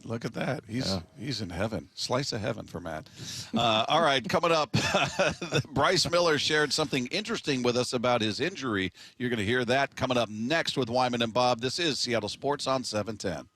Look at that. He's in heaven. Slice of heaven for Matt. All right, coming up, Bryce Miller shared something interesting with us about his injury. You're going to hear that coming up next with Wyman and Bob. This is Seattle Sports on 710.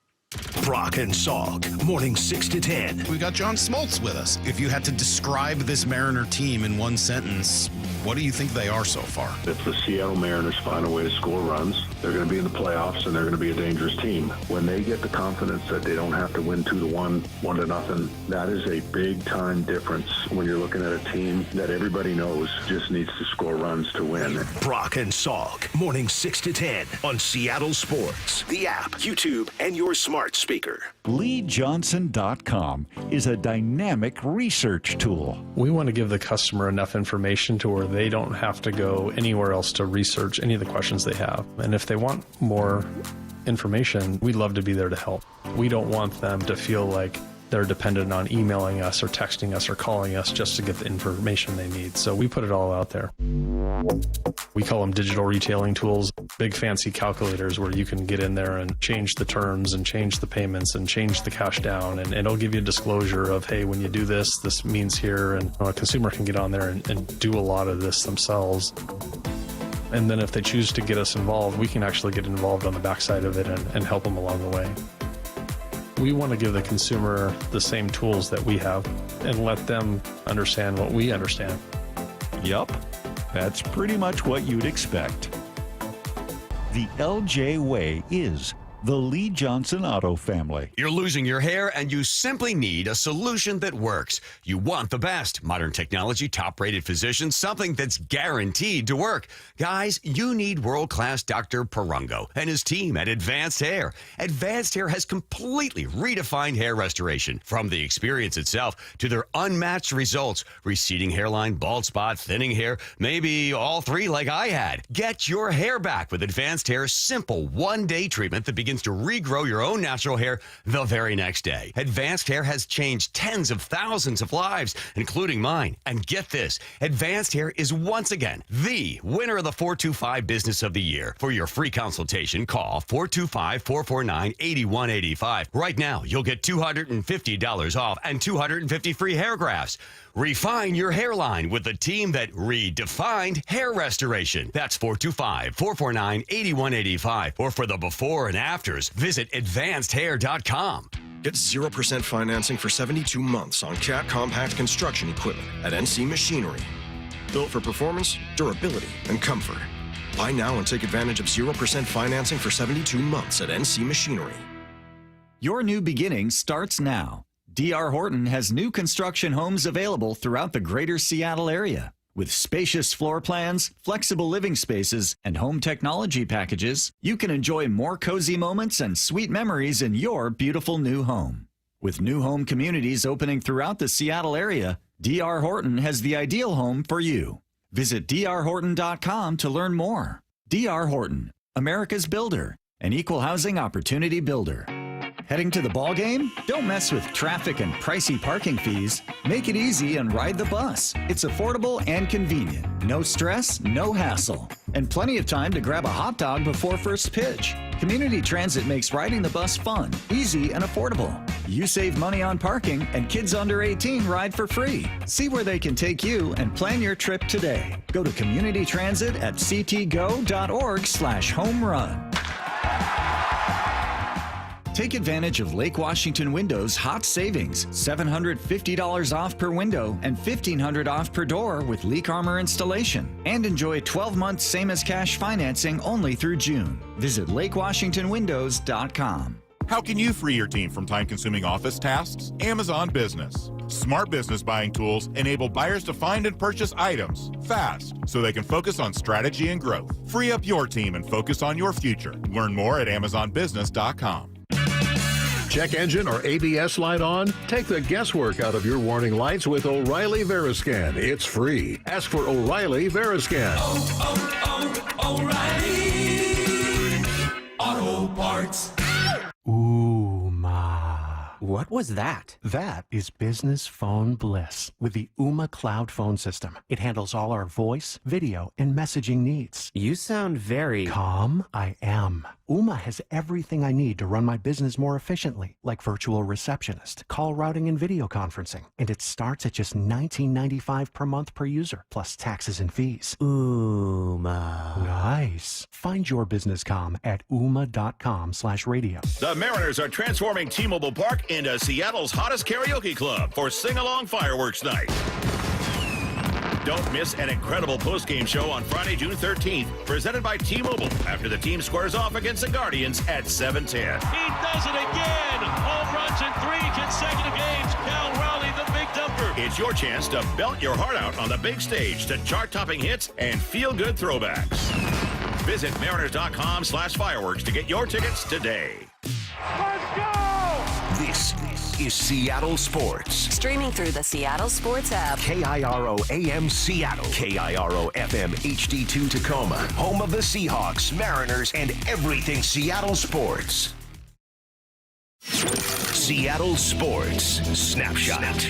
Brock and Salk, morning 6 to 10. We got John Smoltz with us. If you had to describe this Mariner team in one sentence, what do you think they are so far? If the Seattle Mariners find a way to score runs, they're going to be in the playoffs, and they're going to be a dangerous team. When they get the confidence that they don't have to win 2-1, 1-0, that is a big-time difference when you're looking at a team that everybody knows just needs to score runs to win. Brock and Salk, morning 6 to 10 on Seattle Sports, the app, YouTube, and your smart speaker. LeeJohnson.com is a dynamic research tool. We want to give the customer enough information to where they don't have to go anywhere else to research any of the questions they have. And if they want more information, we'd love to be there to help. We don't want them to feel like they're dependent on emailing us or texting us or calling us just to get the information they need. So we put it all out there. We call them digital retailing tools, big fancy calculators where you can get in there and change the terms and change the payments and change the cash down. And it'll give you a disclosure of, hey, when you do this, this means here. And a consumer can get on there and do a lot of this themselves. And then if they choose to get us involved, we can actually get involved on the backside of it and help them along the way. We want to give the consumer the same tools that we have and let them understand what we understand. Yup, that's pretty much what you'd expect. The LJ Way is the Lee Johnson Auto family. You're losing your hair and you simply need a solution that works. You want the best. Modern technology, top-rated physicians, something that's guaranteed to work. Guys, you need world-class Dr. Perungo and his team at Advanced Hair. Advanced Hair has completely redefined hair restoration. From the experience itself to their unmatched results. Receding hairline, bald spot, thinning hair, maybe all three like I had. Get your hair back with Advanced Hair's simple one-day treatment that begins to regrow your own natural hair the very next day. Advanced Hair has changed tens of thousands of lives, including mine. And get this, Advanced Hair is once again the winner of the 425 Business of the Year. For your free consultation, call 425-449-8185. Right now, you'll get $250 off and 250 free hair grafts. Refine your hairline with the team that redefined hair restoration. That's 425-449-8185. Or for the before and afters, visit advancedhair.com. Get 0% financing for 72 months on Cat compact construction equipment at NC Machinery. Built for performance, durability, and comfort. Buy now and take advantage of 0% financing for 72 months at NC Machinery. Your new beginning starts now. D.R. Horton has new construction homes available throughout the greater Seattle area. With spacious floor plans, flexible living spaces, and home technology packages, you can enjoy more cozy moments and sweet memories in your beautiful new home. With new home communities opening throughout the Seattle area, D.R. Horton has the ideal home for you. Visit drhorton.com to learn more. D.R. Horton, America's builder, an equal housing opportunity builder. Heading to the ball game? Don't mess with traffic and pricey parking fees. Make it easy and ride the bus. It's affordable and convenient. No stress, no hassle. And plenty of time to grab a hot dog before first pitch. Community Transit makes riding the bus fun, easy, and affordable. You save money on parking, and kids under 18 ride for free. See where they can take you and plan your trip today. Go to Community Transit at ctgo.org/home run. Take advantage of Lake Washington Windows' hot savings, $750 off per window and $1,500 off per door with leak armor installation. And enjoy 12-month same-as-cash financing only through June. Visit lakewashingtonwindows.com. How can you free your team from time-consuming office tasks? Amazon Business. Smart business buying tools enable buyers to find and purchase items fast so they can focus on strategy and growth. Free up your team and focus on your future. Learn more at amazonbusiness.com. Check engine or ABS light on? Take the guesswork out of your warning lights with O'Reilly Veriscan. It's free. Ask for O'Reilly Veriscan. O'Reilly Auto Parts. Ooh, ma. What was that? That is business phone bliss with the Ooma Cloud phone system. It handles all our voice, video, and messaging needs. You sound very... Calm? I am. Ooma has everything I need to run my business more efficiently, like virtual receptionist, call routing, and video conferencing. And it starts at just $19.95 per month per user, plus taxes and fees. Ooma. Nice. Find your business calm at ooma.com/radio. The Mariners are transforming T-Mobile Park into Seattle's hottest karaoke club for Sing-Along Fireworks Night. Don't miss an incredible post-game show on Friday, June 13th, presented by T-Mobile, after the team squares off against the Guardians at 7:10. He does it again. Home runs in 3 consecutive games. Cal Raleigh, the big dumper. It's your chance to belt your heart out on the big stage to chart-topping hits and feel-good throwbacks. Visit mariners.com/fireworks to get your tickets today. Let's go! This is Seattle Sports. Streaming through the Seattle Sports app. KIRO AM Seattle. KIRO FM HD2 Tacoma. Home of the Seahawks, Mariners, and everything Seattle sports. Seattle Sports Snapshot.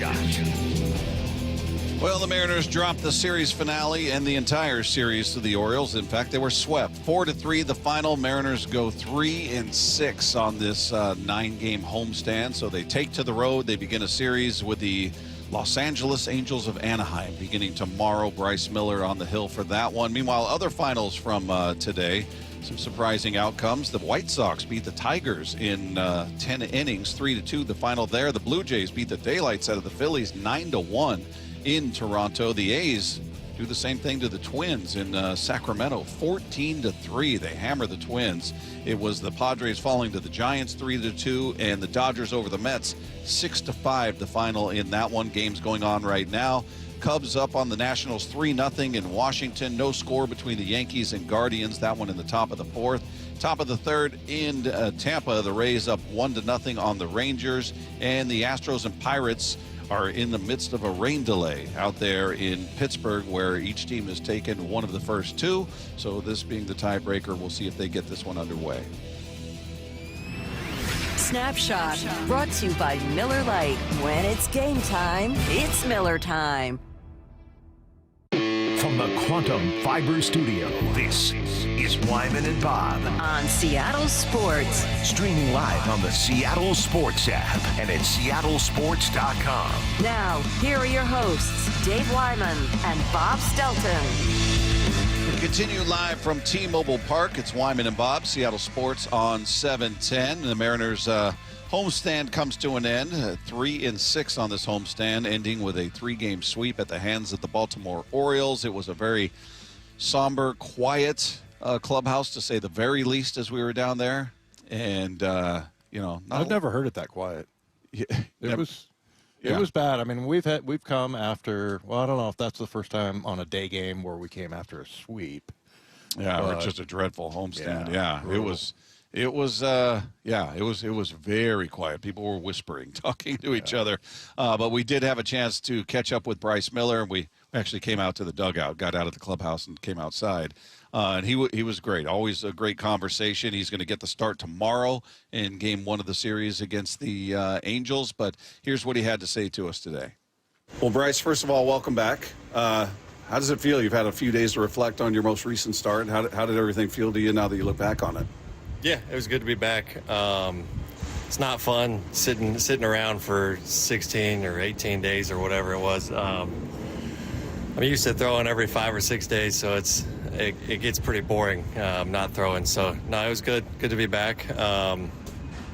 Well, the Mariners dropped the series finale and the entire series to the Orioles. In fact, they were swept 4-3 the final. Mariners go 3-6 on this 9-game homestand. So they take to the road. They begin a series with the Los Angeles Angels of Anaheim beginning tomorrow. Bryce Miller on the hill for that one. Meanwhile, other finals from today. Some surprising outcomes. The White Sox beat the Tigers in 10 innings, 3-2 the final there. The Blue Jays beat the daylights out of the Phillies 9-1. In Toronto. The A's do the same thing to the Twins in Sacramento, 14-3. They hammer the Twins. It was the Padres falling to the Giants 3-2, and the Dodgers over the Mets 6-5 the final in that one. Game's going on right now. Cubs up on the Nationals 3-0 in Washington. No score between the Yankees and Guardians. That one in the top of the fourth. Top of the third in Tampa. The Rays up 1-0 on the Rangers, and the Astros and Pirates are in the midst of a rain delay out there in Pittsburgh, where each team has taken one of the first two. So this being the tiebreaker, we'll see if they get this one underway. Snapshot, brought to you by Miller Lite. When it's game time, it's Miller time. From the Quantum Fiber Studio, this is Wyman and Bob. On Seattle Sports. Streaming live on the Seattle Sports app and at seattlesports.com. Now, here are your hosts, Dave Wyman and Bob Stelton. We continue live from T-Mobile Park. It's Wyman and Bob, Seattle Sports on 710. The Mariners homestand comes to an end, 3-6 on this homestand, ending with a 3-game sweep at the hands of the Baltimore Orioles. It was a very somber, quiet clubhouse, to say the very least, as we were down there. And, I've never heard it that quiet. Yeah, It was bad. I mean, we've come after, well, I don't know if that's the first time on a day game where we came after a sweep. Yeah, or just a dreadful homestand. Yeah, It was very quiet. People were whispering, talking to each other. But we did have a chance to catch up with Bryce Miller, and we actually came out to the dugout, got out of the clubhouse and came outside. And he was great. Always a great conversation. He's going to get the start tomorrow in game 1 of the series against the Angels. But here's what he had to say to us today. Well, Bryce, first of all, welcome back. How does it feel? You've had a few days to reflect on your most recent start. How did everything feel to you now that you look back on it? Yeah, it was good to be back. It's not fun sitting around for 16 or 18 days or whatever it was. I'm used to throwing every 5 or 6 days, so it gets pretty boring not throwing. So no, it was good to be back.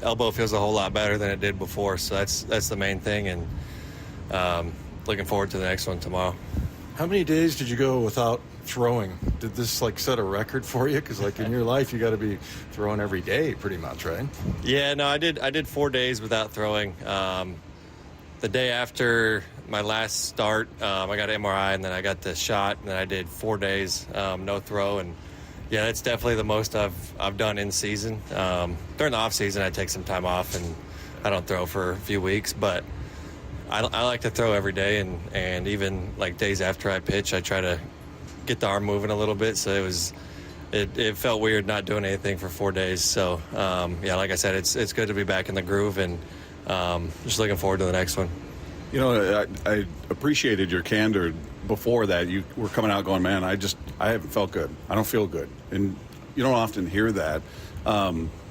Elbow feels a whole lot better than it did before, so that's the main thing, and looking forward to the next one tomorrow. How many days did you go without throwing? Did this set a record for you? Because in your life, you got to be throwing every day pretty much, right? Yeah, no, I did 4 days without throwing. The day after my last start, I got an MRI, and then I got the shot, and then I did 4 days no throw, and yeah, that's definitely the most I've done in season. During the off season, I take some time off and I don't throw for a few weeks, but I like to throw every day, and even days after I pitch, I try to get the arm moving a little bit. So it felt weird not doing anything for 4 days. So yeah, like I said, it's good to be back in the groove, and just looking forward to the next one. You know, I appreciated your candor before that. You were coming out going, man, I haven't felt good. I don't feel good. And you don't often hear that.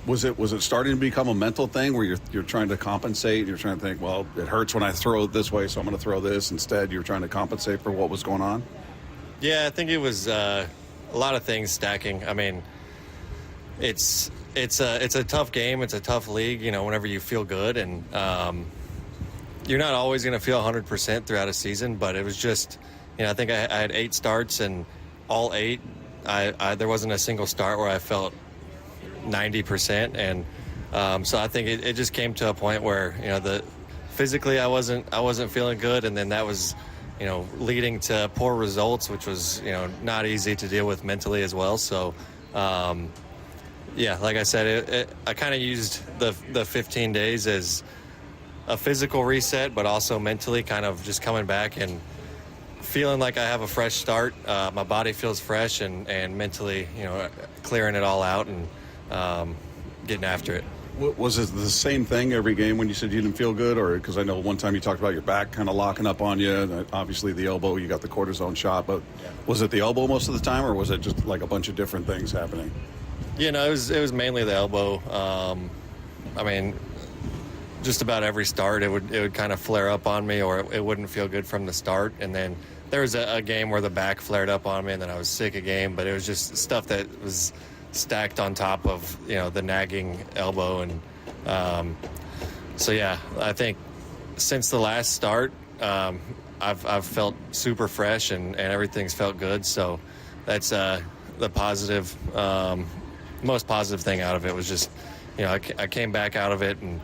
Was it starting to become a mental thing where you're trying to compensate? You're trying to think, well, it hurts when I throw it this way, so I'm going to throw this. Instead, you're trying to compensate for what was going on? Yeah, I think it was a lot of things stacking. I mean, it's a tough game. It's a tough league, you know, whenever you feel good. And you're not always going to feel 100% throughout a season, but it was just, you know, I think I had 8 starts, and all 8, there wasn't a single start where I felt 90%. And so I think it just came to a point where, you know, physically I wasn't feeling good. And then that was, you know, leading to poor results, which was, you know, not easy to deal with mentally as well. So, yeah, like I said, I kind of used the 15 days as a physical reset, but also mentally kind of just coming back and feeling like I have a fresh start. My body feels fresh, and mentally, you know, clearing it all out and getting after it. Was it the same thing every game when you said you didn't feel good? Or because I know one time you talked about your back kind of locking up on you, and obviously the elbow, you got the cortisone shot, but was it the elbow most of the time, or was it just like a bunch of different things happening? Yeah, no, it was mainly the elbow. I mean, just about every start, it would kind of flare up on me, or it wouldn't feel good from the start. And then there was a game where the back flared up on me, and then I was sick again. But it was just stuff that was stacked on top of, you know, the nagging elbow. And so yeah, I think since the last start, I've felt super fresh, and everything's felt good. So that's the positive. Most positive thing out of it was just, you know, I came back out of it and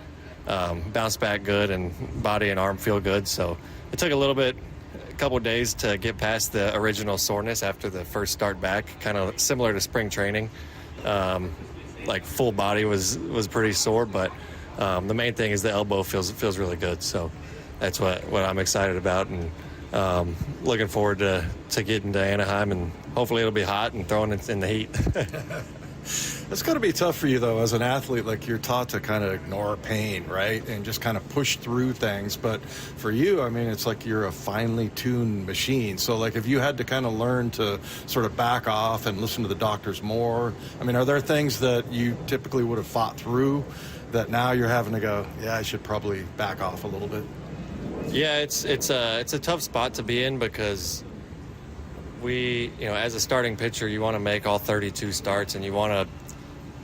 bounced back good, and body and arm feel good. So it took a couple of days to get past the original soreness after the first start back, kind of similar to spring training. Like full body was pretty sore, but the main thing is the elbow feels really good. So that's what I'm excited about, and looking forward to getting to Anaheim, and hopefully it'll be hot and throwing it in the heat. It's got to be tough for you, though, as an athlete. Like, you're taught to kind of ignore pain, right, and just kind of push through things. But for you, I mean, it's like you're a finely tuned machine. So, like, if you had to kind of learn to sort of back off and listen to the doctors more, I mean, are there things that you typically would have fought through that now you're having to go, yeah, I should probably back off a little bit? Yeah, it's a tough spot to be in, because you know, as a starting pitcher, you want to make all 32 starts, and you want to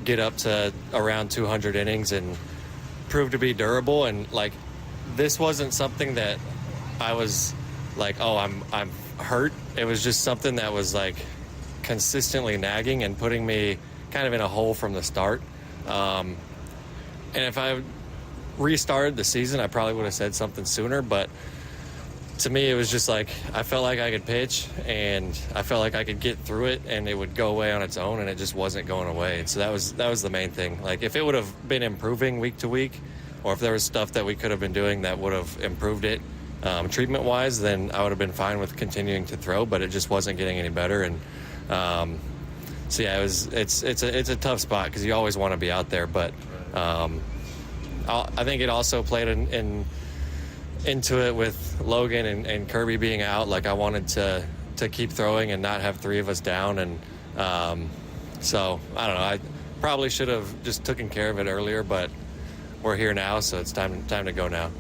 get up to around 200 innings and prove to be durable. And like, this wasn't something that I was like, oh, I'm hurt. It was just something that was like consistently nagging and putting me kind of in a hole from the start. And if I restarted the season, I probably would have said something sooner, but to me, it was just like, I felt like I could pitch, and I felt like I could get through it, and it would go away on its own, and it just wasn't going away. And so that was the main thing. Like, if it would have been improving week to week, or if there was stuff that we could have been doing that would have improved it treatment-wise, then I would have been fine with continuing to throw, but it just wasn't getting any better. And so yeah, it's a tough spot, because you always want to be out there, but I think it also played into it with Logan and Kirby being out. Like, I wanted to keep throwing and not have 3 of us down. And so I don't know, I probably should have just taken care of it earlier, but we're here now, so it's time to go now.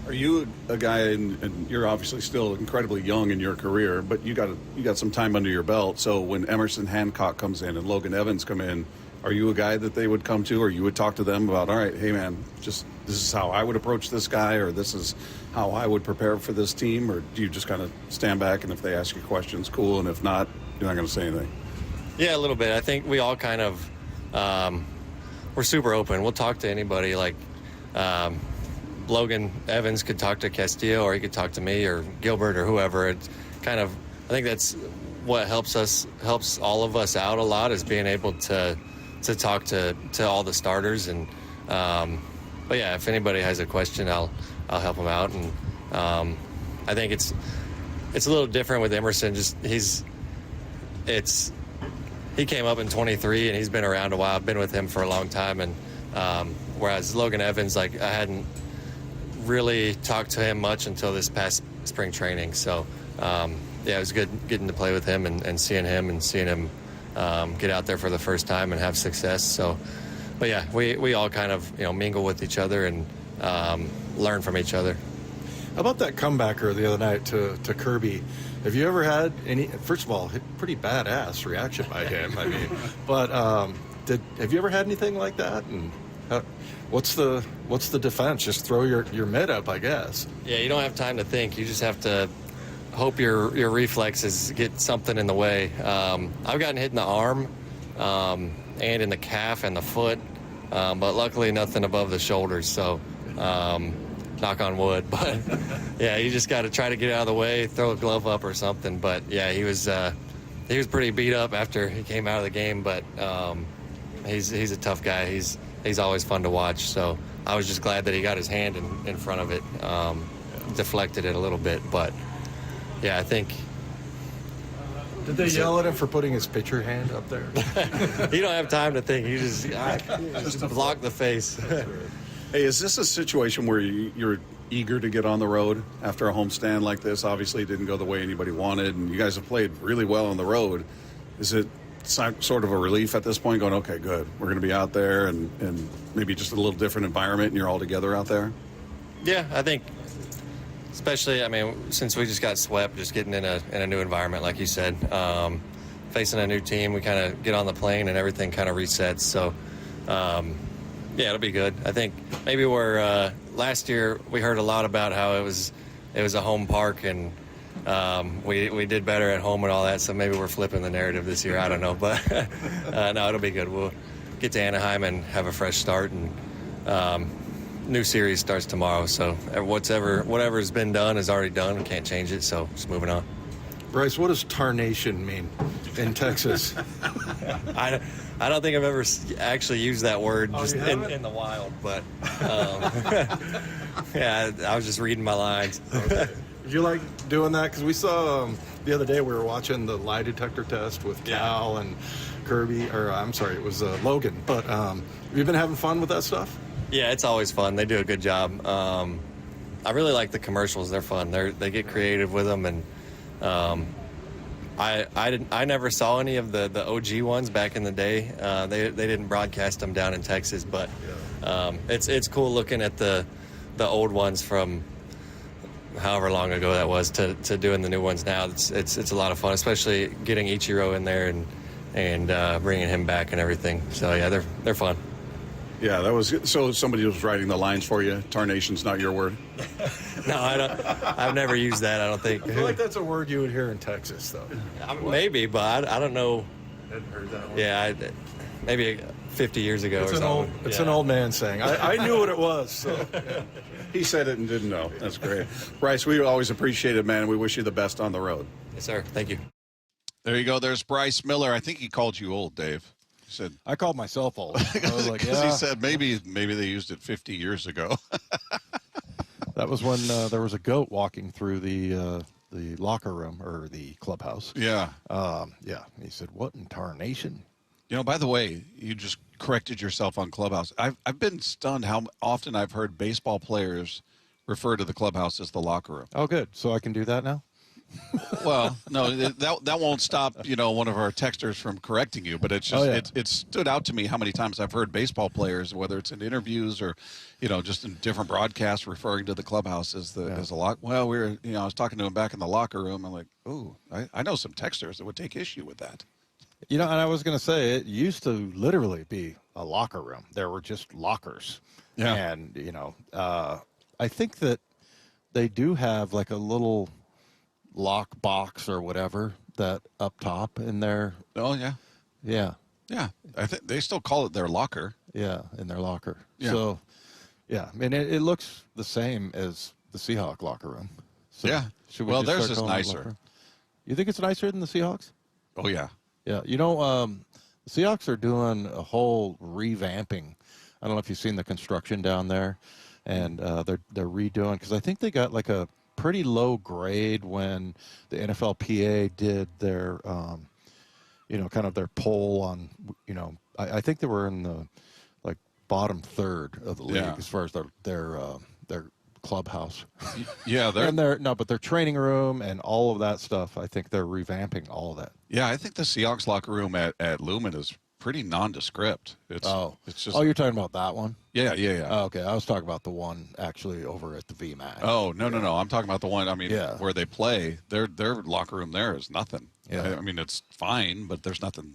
Are you a guy, and you're obviously still incredibly young in your career, but you got some time under your belt. So when Emerson Hancock comes in and Logan Evans come in, are you a guy that they would come to, or you would talk to them about, all right, hey man, just this is how I would approach this guy, or this is how I would prepare for this team? Or do you just kind of stand back, and if they ask you questions, cool, and if not, you're not going to say anything? Yeah, a little bit. I think we all kind of we're super open. We'll talk to anybody. Like, Logan Evans could talk to Castillo, or he could talk to me or Gilbert or whoever. It's kind of, I think that's what helps all of us out a lot, is being able to talk to all the starters. And but yeah, if anybody has a question, I'll help them out. And I think it's a little different with Emerson. Just he came up in 23, and he's been around a while. I've been with him for a long time, and whereas Logan Evans, like, I hadn't really talk to him much until this past spring training. So, it was good getting to play with him and seeing him get out there for the first time and have success. So, but yeah, we all kind of, mingle with each other and learn from each other. How about that comebacker the other night to Kirby? Have you ever had any? First of all, pretty badass reaction by him. I mean, but have you ever had anything like that? And what's the defense? Just throw your mitt up, I guess. Yeah, you don't have time to think. You just have to hope your reflexes get something in the way. I've gotten hit in the arm and in the calf and the foot, but luckily nothing above the shoulders. So. Knock on wood, but yeah, you just got to try to get out of the way, throw a glove up or something. But yeah, he was pretty beat up after he came out of the game, but he's a tough guy. He's always fun to watch. So I was just glad that he got his hand in front of it, deflected it a little bit. But yeah, I think. Did they yell at him for putting his pitcher hand up there? You don't have time to think. You just block the face. Hey, is this a situation where you're eager to get on the road after a homestand like this? Obviously, it didn't go the way anybody wanted, and you guys have played really well on the road. Is it sort of a relief at this point going, okay, good, we're going to be out there and maybe just a little different environment and you're all together out there? Yeah, I think especially, since we just got swept, just getting in a new environment, like you said, facing a new team, we kind of get on the plane and everything kind of resets. So, yeah, it'll be good. I think maybe we're last year we heard a lot about how it was a home park and we did better at home and all that. So maybe we're flipping the narrative this year. I don't know, but no, it'll be good. We'll get to Anaheim and have a fresh start, and new series starts tomorrow. So whatever's been done is already done. We can't change it. So just moving on. Bryce, what does tarnation mean in Texas? I don't think I've ever actually used that word in the wild, but yeah, I was just reading my lines. Okay. Did you like doing that? Because we saw the other day we were watching the lie detector test with Cal and Kirby, or I'm sorry, it was Logan. But have you been having fun with that stuff? Yeah, it's always fun. They do a good job. I really like the commercials. They're fun. They get creative with them, and I never saw any of the OG ones back in the day. They didn't broadcast them down in Texas, but it's cool looking at the old ones from however long ago that was to doing the new ones now. It's a lot of fun, especially getting Ichiro in there and bringing him back and everything. So yeah, they're fun. Yeah, that was so. Somebody was writing the lines for you. Tarnation's not your word. No, I don't. I've never used that. I don't think. I feel like that's a word you would hear in Texas, though. Maybe, but I don't know. Hadn't heard that one. Yeah, maybe 50 years ago or something. It's an old man saying. I knew what it was. So. He said it and didn't know. That's great. Bryce, we always appreciate it, man. We wish you the best on the road. Yes, sir. Thank you. There you go. There's Bryce Miller. I think he called you old, Dave. He said I called myself old. I was like, he said maybe they used it 50 years ago. That was when there was a goat walking through the locker room or the clubhouse. Yeah. Yeah. He said, "What in tarnation?" You know, by the way, you just corrected yourself on clubhouse. I've been stunned how often I've heard baseball players refer to the clubhouse as the locker room. Oh, good. So I can do that now? Well, no, that won't stop, one of our texters from correcting you, but it's just it stood out to me how many times I've heard baseball players, whether it's in interviews or, just in different broadcasts, referring to the clubhouse as a lock. Well, I was talking to him back in the locker room. I'm like, oh, I know some texters that would take issue with that. And I was going to say, it used to literally be a locker room. There were just lockers. Yeah. And, I think that they do have like a little lock box or whatever that up top in their. Oh, yeah. Yeah. Yeah. I think they still call it their locker. Yeah, in their locker. Yeah. So, yeah, I mean, it looks the same as the Seahawk locker room. So yeah. Should we well, just theirs start is calling it nicer. locker room? You think it's nicer than the Seahawks? Oh, yeah. Yeah. The Seahawks are doing a whole revamping. I don't know if you've seen the construction down there, and they're redoing, because I think they got like a pretty low grade when the NFLPA did their, kind of their poll on, I think they were in the like bottom third of the league as far as their clubhouse. Yeah, and their training room and all of that stuff. I think they're revamping all of that. Yeah, I think the Seahawks locker room at Lumen is pretty nondescript. It's just. Oh, you're talking about that one? Yeah. Oh, okay, I was talking about the one actually over at the VMAC. Oh no. I'm talking about the one. I mean, where they play. Their locker room there is nothing. Yeah. I mean, it's fine, but there's nothing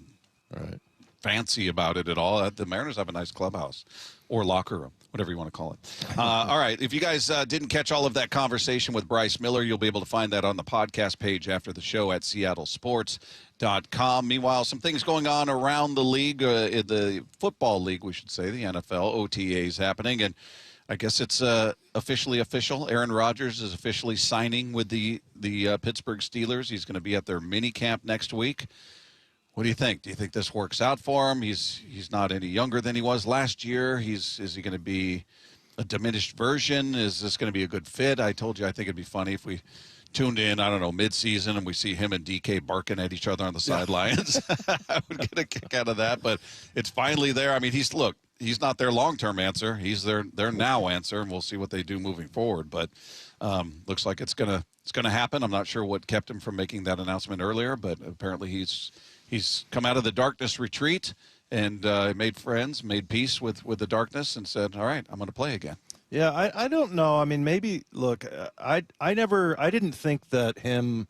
right fancy about it at all. The Mariners have a nice clubhouse or locker room, whatever you want to call it. All right. If you guys didn't catch all of that conversation with Bryce Miller, you'll be able to find that on the podcast page after the show at seattlesports.com. Meanwhile, some things going on around the league, in the football league, we should say, the NFL. OTAs happening, and I guess it's officially official. Aaron Rodgers is officially signing with the Pittsburgh Steelers. He's going to be at their mini camp next week. What do you think? Do you think this works out for him? He's not any younger than he was last year. Is he going to be a diminished version? Is this going to be a good fit? I told you I think it'd be funny if we tuned in, I don't know, mid-season and we see him and DK barking at each other on the sidelines. I would get a kick out of that, but it's finally there. I mean, he's not their long-term answer. He's their now answer, and we'll see what they do moving forward. But looks like it's gonna happen. I'm not sure what kept him from making that announcement earlier, but apparently he's come out of the darkness retreat and made friends, made peace with the darkness, and said, all right, I'm going to play again. Yeah, I don't know. I mean, maybe, look, I didn't think that him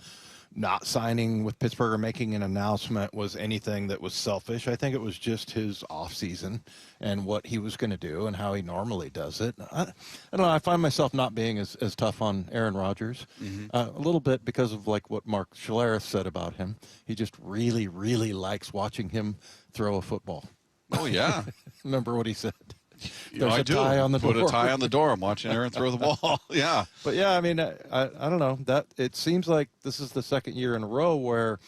not signing with Pittsburgh or making an announcement was anything that was selfish. I think it was just his off season and what he was going to do and how he normally does it. I don't know. I find myself not being as tough on Aaron Rodgers, a little bit because of like what Mark Schlereth said about him. He just really, really likes watching him throw a football. Oh, yeah. Remember what he said? I do. Tie on the Put door. a tie on the door. I'm watching Aaron throw the ball. Yeah. But yeah, I mean, I don't know, that it seems like this is the second year in a row where,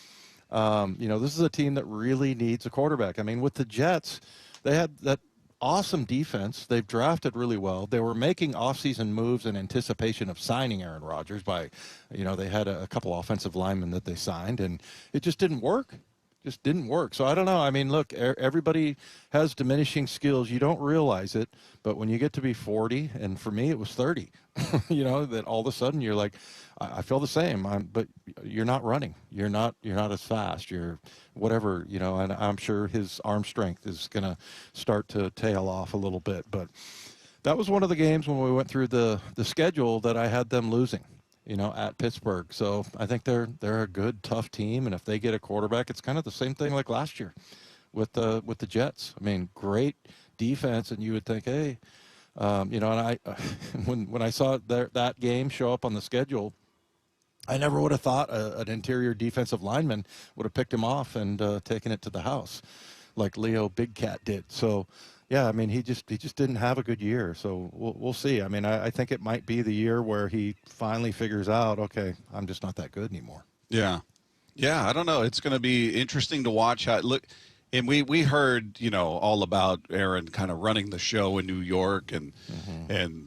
this is a team that really needs a quarterback. I mean, with the Jets, they had that awesome defense. They've drafted really well. They were making offseason moves in anticipation of signing Aaron Rodgers by, they had a couple offensive linemen that they signed, and it just didn't work. So I don't know. I mean, look, everybody has diminishing skills. You don't realize it, but when you get to be 40, and for me it was 30, that all of a sudden you're like, I feel the same. But you're not running. You're not as fast. You're whatever, and I'm sure his arm strength is going to start to tail off a little bit. But that was one of the games when we went through the schedule that I had them losing. At Pittsburgh. So I think they're a good, tough team, and if they get a quarterback, it's kind of the same thing like last year with the Jets. I mean, great defense, and you would think, hey, and I when I saw that game show up on the schedule, I never would have thought an interior defensive lineman would have picked him off and taken it to the house like Leo Big Cat did. So. Yeah, I mean, he just didn't have a good year, so we'll see. I mean, I think it might be the year where he finally figures out, okay, I'm just not that good anymore. Yeah, I don't know. It's going to be interesting to watch how it look. And we heard, all about Aaron kind of running the show in New York, and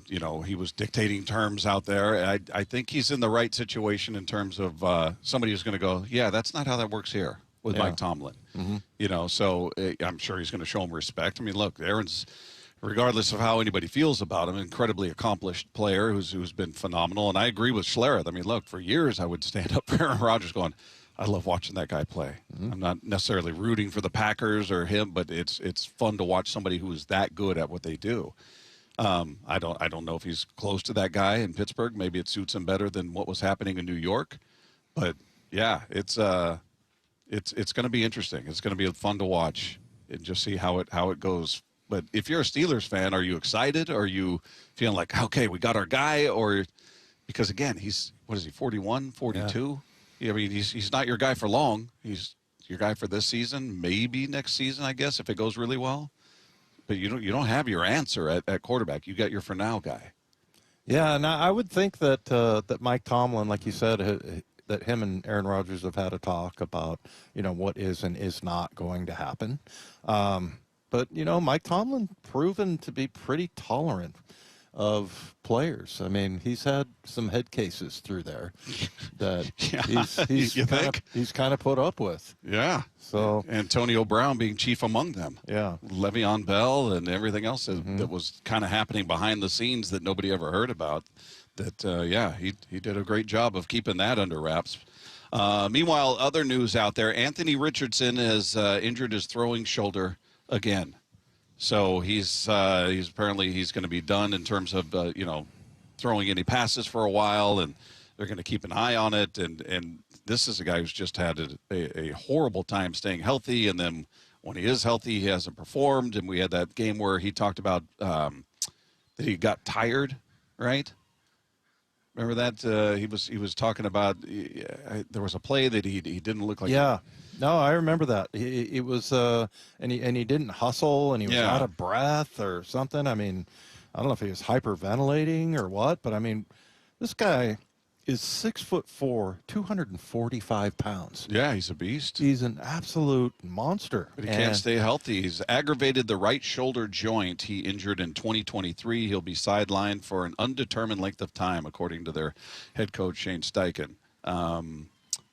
he was dictating terms out there. And I think he's in the right situation in terms of somebody who's going to go, yeah, that's not how that works here. With Mike Tomlin, so I'm sure he's going to show him respect. I mean, look, Aaron's, regardless of how anybody feels about him, incredibly accomplished player who's been phenomenal. And I agree with Schlereth. I mean, look, for years I would stand up for Aaron Rodgers going, I love watching that guy play. I'm not necessarily rooting for the Packers or him, but it's fun to watch somebody who is that good at what they do. I don't know if he's close to that guy in Pittsburgh. Maybe it suits him better than what was happening in New York. But yeah, it's going to be interesting. It's going to be fun to watch and just see how it goes. But if you're a Steelers fan, are you excited? Are you feeling like, okay, we got our guy? Or because again, he's 41, 42? Yeah. I mean, he's not your guy for long. He's your guy for this season, maybe next season, I guess, if it goes really well. But you don't have your answer at quarterback. You got your for now guy. Yeah, and I would think that Mike Tomlin, like you said, that him and Aaron Rodgers have had a talk about, what is and is not going to happen. But, Mike Tomlin proven to be pretty tolerant of players. I mean, he's had some head cases through there that he's kind of put up with. Yeah. So Antonio Brown being chief among them. Yeah. Le'Veon Bell and everything else that was kind of happening behind the scenes that nobody ever heard about. That he did a great job of keeping that under wraps. Meanwhile, other news out there: Anthony Richardson has injured his throwing shoulder again. So he's apparently going to be done in terms of throwing any passes for a while, and they're going to keep an eye on it. And this is a guy who's just had a horrible time staying healthy, and then when he is healthy, he hasn't performed. And we had that game where he talked about that he got tired, right? Remember that he was talking about there was a play that he didn't look like. Yeah. No, I remember that. It was and he didn't hustle, and he was out of breath or something. I mean, I don't know if he was hyperventilating or what, but I mean, this guy is 6'4", 245 pounds. Yeah, he's a beast. He's an absolute monster. But he can't stay healthy. He's aggravated the right shoulder joint he injured in 2023. He'll be sidelined for an undetermined length of time, according to their head coach, Shane Steichen.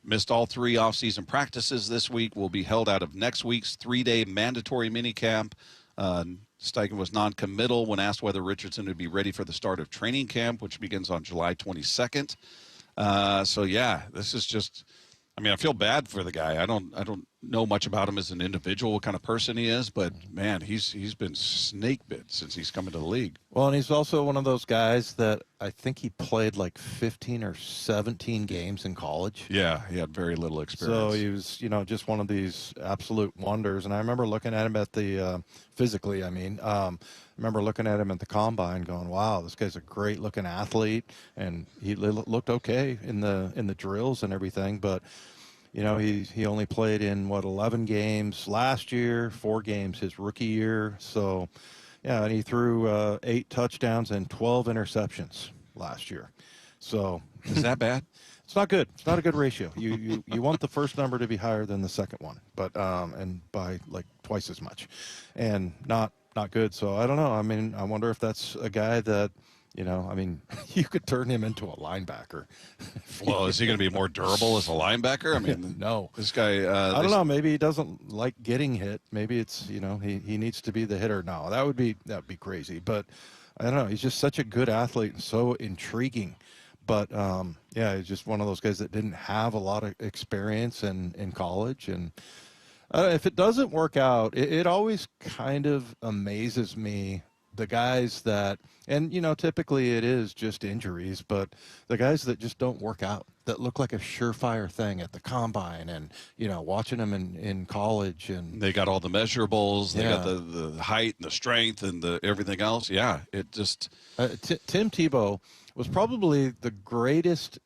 Missed all 3 off-season practices this week. Will be held out of next week's 3-day mandatory minicamp. Steichen was non-committal when asked whether Richardson would be ready for the start of training camp, which begins on July 22nd. This is just, I mean, I feel bad for the guy. I don't know much about him as an individual, what kind of person he is, but man, he's been snake bit since he's come into the league. Well, and he's also one of those guys that I think he played like 15 or 17 games in college. Yeah, he had very little experience. So he was, just one of these absolute wonders. And I remember looking at him at the physically. I remember looking at him at the combine, going, "Wow, this guy's a great-looking athlete," and he looked okay in the drills and everything, but. He only played in 11 games last year, 4 games his rookie year. So, yeah, and he threw 8 touchdowns and 12 interceptions last year. So, is that bad? It's not good. It's not a good ratio. You want the first number to be higher than the second one, but and by like twice as much, and not good. So I don't know. I mean, I wonder if that's a guy that. You could turn him into a linebacker. Well, is he going to be more durable as a linebacker? I mean, no. This guy. I don't know. Maybe he doesn't like getting hit. Maybe it's he needs to be the hitter. No, that would be crazy. But I don't know. He's just such a good athlete and so intriguing. But he's just one of those guys that didn't have a lot of experience in college. And if it doesn't work out, it always kind of amazes me. The guys that, and typically it is just injuries, but the guys that just don't work out, that look like a surefire thing at the combine, and watching them in college, and they got all the measurables, they got the height and the strength and the everything else. Yeah, it just. Tim Tebow was probably the greatest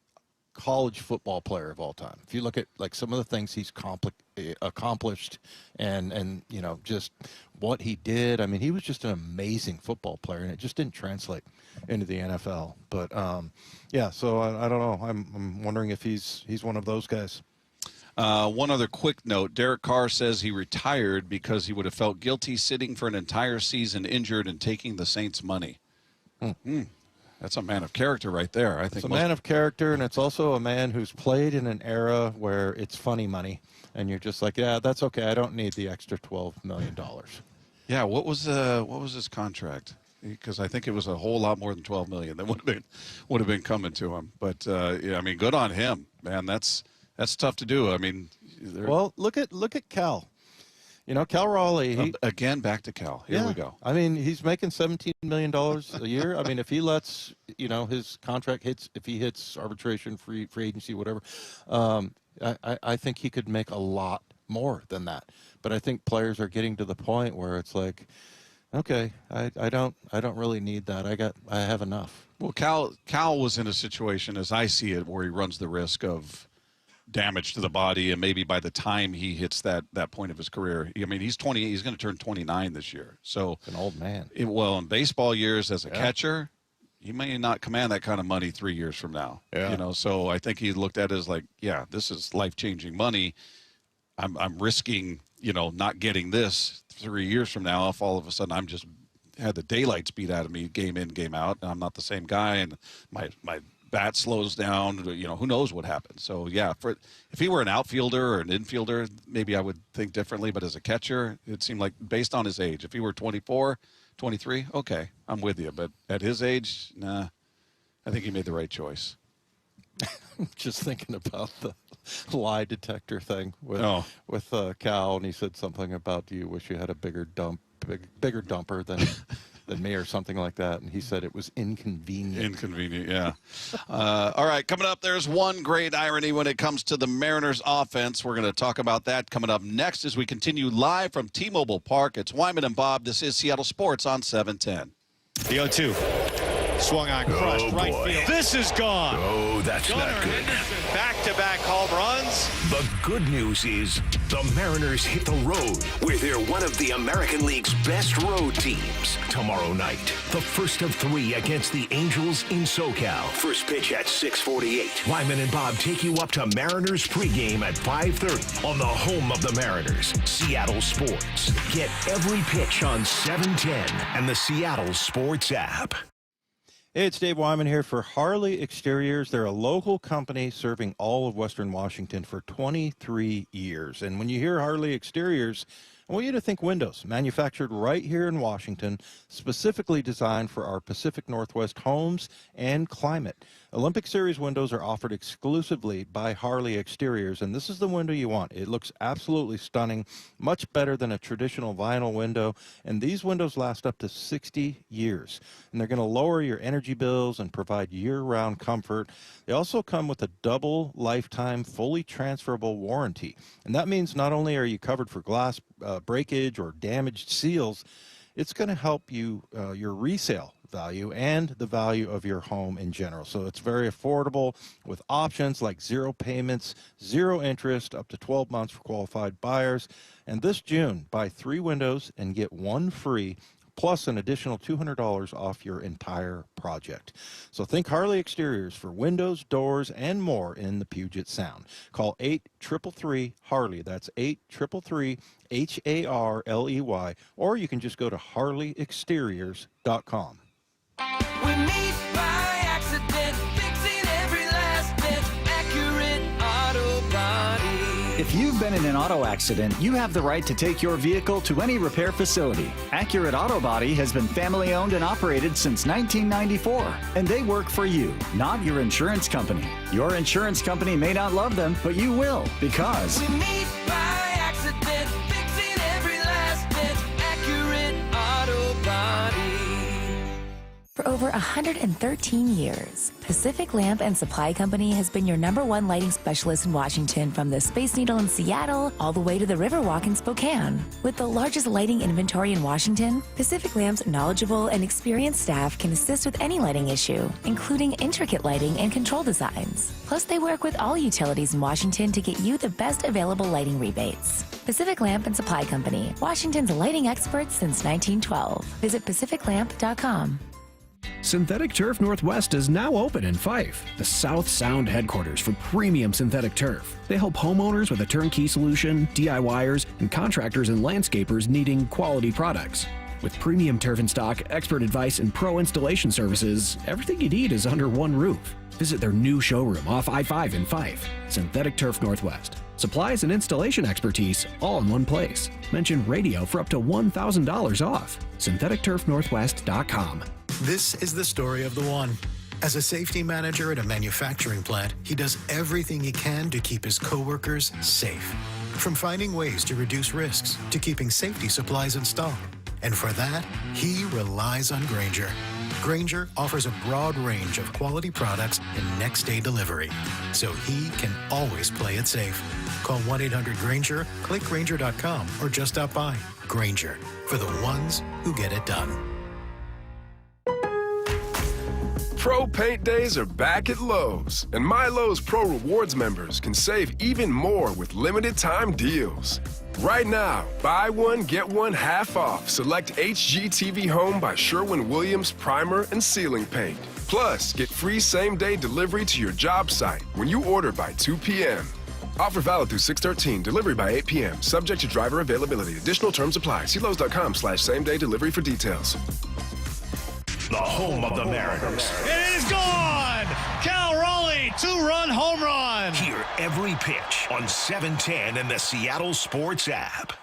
college football player of all time. If you look at like some of the things he's accomplished and just what he did, I mean, he was just an amazing football player, and it just didn't translate into the NFL. But so I don't know. I'm wondering if he's one of those guys. One other quick note: Derek Carr says he retired because he would have felt guilty sitting for an entire season injured and taking the Saints' money. That's a man of character right there. I think it's a man of character, and it's also a man who's played in an era where it's funny money, and you're just like, yeah, that's okay. I don't need the extra $12 million. Yeah, what was his contract? Because I think it was a whole lot more than $12 million that would have been coming to him. But I mean, good on him, man. That's tough to do. I mean, well, look at Cal. Cal Raleigh. Again, back to Cal. Here we go. I mean, he's making $17 million a year. I mean, if he lets, his contract hits, if he hits arbitration, free agency, whatever, I think he could make a lot more than that. But I think players are getting to the point where it's like, okay, I don't really need that. I have enough. Well, Cal was in a situation, as I see it, where he runs the risk of damage to the body, and maybe by the time he hits that point of his career, I mean, he's 20, he's going to turn 29 this year. So an old man. In baseball years as a catcher, he may not command that kind of money 3 years from now. Yeah. So I think he looked at it as like, yeah, this is life-changing money. I'm risking, not getting this 3 years from now if all of a sudden I'm just had the daylights beat out of me game in, game out. And I'm not the same guy, and my bat slows down. Who knows what happens. So, yeah, if he were an outfielder or an infielder, maybe I would think differently. But as a catcher, it seemed like based on his age, if he were 24, 23, okay, I'm with you. But at his age, nah, I think he made the right choice. Just thinking about the lie detector thing with Cal, and he said something about, do you wish you had a bigger dumper than me or something like that, and he said it was inconvenient. Inconvenient, yeah. All right, coming up, there's one great irony when it comes to the Mariners offense. We're going to talk about that coming up next as we continue live from T-Mobile Park. It's Wyman and Bob. This is Seattle Sports on 710. The 0-2. Swung on, crushed, right field. This is gone. Oh, that's Gunnar not good. Henderson, back-to-back home runs. The good news is the Mariners hit the road where they're one of the American League's best road teams. Tomorrow night, the first of 3 against the Angels in SoCal. First pitch at 6:48. Wyman and Bob take you up to Mariners pregame at 5:30 on the home of the Mariners, Seattle Sports. Get every pitch on 710 and the Seattle Sports app. Hey, it's Dave Wyman here for Harley Exteriors. They're a local company serving all of Western Washington for 23 years. And when you hear Harley Exteriors, I want you to think windows, manufactured right here in Washington, specifically designed for our Pacific Northwest homes and climate. Olympic Series windows are offered exclusively by Harley Exteriors, and this is the window you want. It looks absolutely stunning, much better than a traditional vinyl window, and these windows last up to 60 years. And they're going to lower your energy bills and provide year-round comfort. They also come with a double lifetime, fully transferable warranty. And that means not only are you covered for glass breakage or damaged seals, it's going to help you your resale value and the value of your home in general. So it's very affordable with options like 0 payments, 0 interest, up to 12 months for qualified buyers. And this June, buy 3 windows and get 1 free, plus an additional $200 off your entire project. So think Harley Exteriors for windows, doors, and more in the Puget Sound. Call 833-HARLEY. That's 833-HARLEY. Or you can just go to harleyexteriors.com. We meet by accident, fixing every last bit, Accurate Auto Body. If you've been in an auto accident, you have the right to take your vehicle to any repair facility. Accurate Auto Body has been family owned and operated since 1994, and they work for you, not your insurance company. Your insurance company may not love them, but you will, because We meet by accident, fixing every last bit, Accurate Auto Body. For over 113 years, Pacific Lamp and Supply Company has been your #1 lighting specialist in Washington, from the Space Needle in Seattle all the way to the Riverwalk in Spokane. With the largest lighting inventory in Washington, Pacific Lamp's knowledgeable and experienced staff can assist with any lighting issue, including intricate lighting and control designs. Plus, they work with all utilities in Washington to get you the best available lighting rebates. Pacific Lamp and Supply Company, Washington's lighting experts since 1912. Visit pacificlamp.com. Synthetic Turf Northwest is now open in Fife, the South Sound headquarters for premium synthetic turf. They help homeowners with a turnkey solution, DIYers, and contractors and landscapers needing quality products. With premium turf in stock, expert advice, and pro installation services, everything you need is under one roof. Visit their new showroom off I-5 in Fife. Synthetic Turf Northwest. Supplies and installation expertise all in one place. Mention radio for up to $1,000 off. SyntheticTurfNorthwest.com. This is the story of the one. As a safety manager at a manufacturing plant, he does everything he can to keep his coworkers safe. From finding ways to reduce risks to keeping safety supplies in stock. And for that, he relies on Grainger. Grainger offers a broad range of quality products and next-day delivery, so he can always play it safe. Call 1-800-GRAINGER, click Grainger.com, or just stop by. Grainger, for the ones who get it done. Pro Paint Days are back at Lowe's, and My Lowe's Pro Rewards members can save even more with limited time deals. Right now, buy one, get one half off select HGTV Home by Sherwin-Williams primer and ceiling paint. Plus, get free same-day delivery to your job site when you order by 2 p.m. Offer valid through 6/13. Delivery by 8 p.m. Subject to driver availability. Additional terms apply. See Lowe's.com/same-day delivery for details. The home of the Mariners. It is gone! Cal Raleigh, 2-run home run. Hear every pitch on 710 and the Seattle Sports app.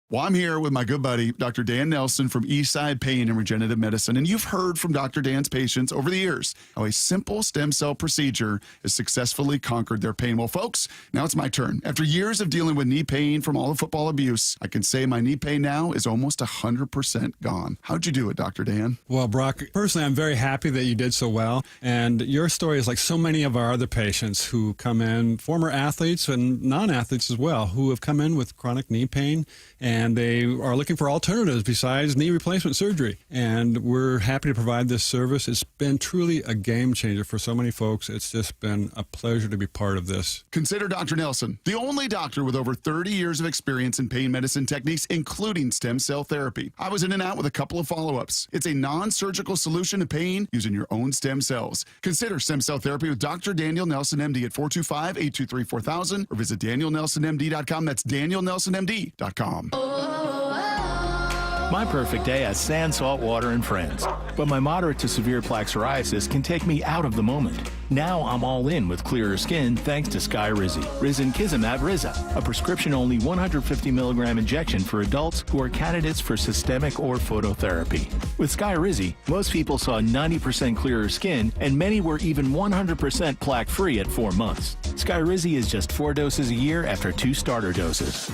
Well, I'm here with my good buddy, Dr. Dan Nelson from Eastside Pain and Regenerative Medicine. And you've heard from Dr. Dan's patients over the years how a simple stem cell procedure has successfully conquered their pain. Well, folks, now it's my turn. After years of dealing with knee pain from all the football abuse, I can say my knee pain now is almost 100% gone. How'd you do it, Dr. Dan? Well, Brock, personally, I'm very happy that you did so well. And your story is like so many of our other patients who come in, former athletes and non-athletes as well, who have come in with chronic knee pain, and they are looking for alternatives besides knee replacement surgery. And we're happy to provide this service. It's been truly a game changer for so many folks. It's just been a pleasure to be part of this. Consider Dr. Nelson, the only doctor with over 30 years of experience in pain medicine techniques, including stem cell therapy. I was in and out with a couple of follow-ups. It's a non-surgical solution to pain using your own stem cells. Consider stem cell therapy with Dr. Daniel Nelson, MD at 425-823-4000 or visit DanielNelsonMD.com. That's DanielNelsonMD.com. My perfect day has sand, salt water, and friends. But my moderate to severe plaque psoriasis can take me out of the moment. Now I'm all in with clearer skin thanks to Skyrizi. Risankizumab Riza, a prescription-only 150 milligram injection for adults who are candidates for systemic or phototherapy. With Skyrizi, most people saw 90% clearer skin, and many were even 100% plaque-free at 4 months. Skyrizi is just 4 doses a year after 2 starter doses.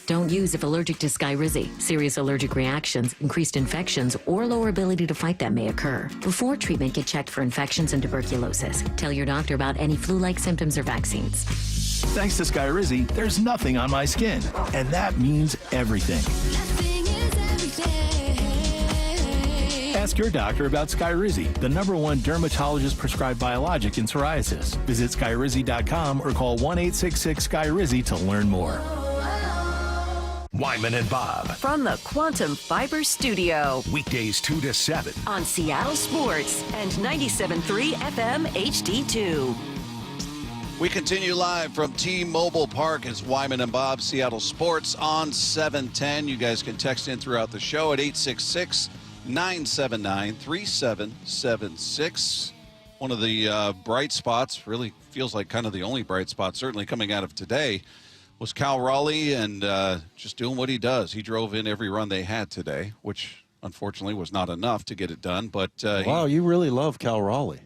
Don't use if allergic to Skyrizi. Serious allergic reactions, increased infections, or lower ability to fight them may occur. Before treatment, get checked for infections and tuberculosis. Tell your doctor about any flu-like symptoms or vaccines. Thanks to Skyrizi, there's nothing on my skin, and that means everything. Ask your doctor about Skyrizi, the #1 dermatologist-prescribed biologic in psoriasis. Visit Skyrizi.com or call 1-866-SKYRIZI to learn more. Wyman and Bob. From the Quantum Fiber Studio. Weekdays 2 to 7. On Seattle Sports and 97.3 FM HD2. We continue live from T-Mobile Park as Wyman and Bob, Seattle Sports on 710. You guys can text in throughout the show at 866-979-3776. One of the bright spots, really feels like kind of the only bright spot, certainly coming out of today, was Cal Raleigh and just doing what he does. He drove in every run they had today, which unfortunately was not enough to get it done. But wow, you really love Cal Raleigh.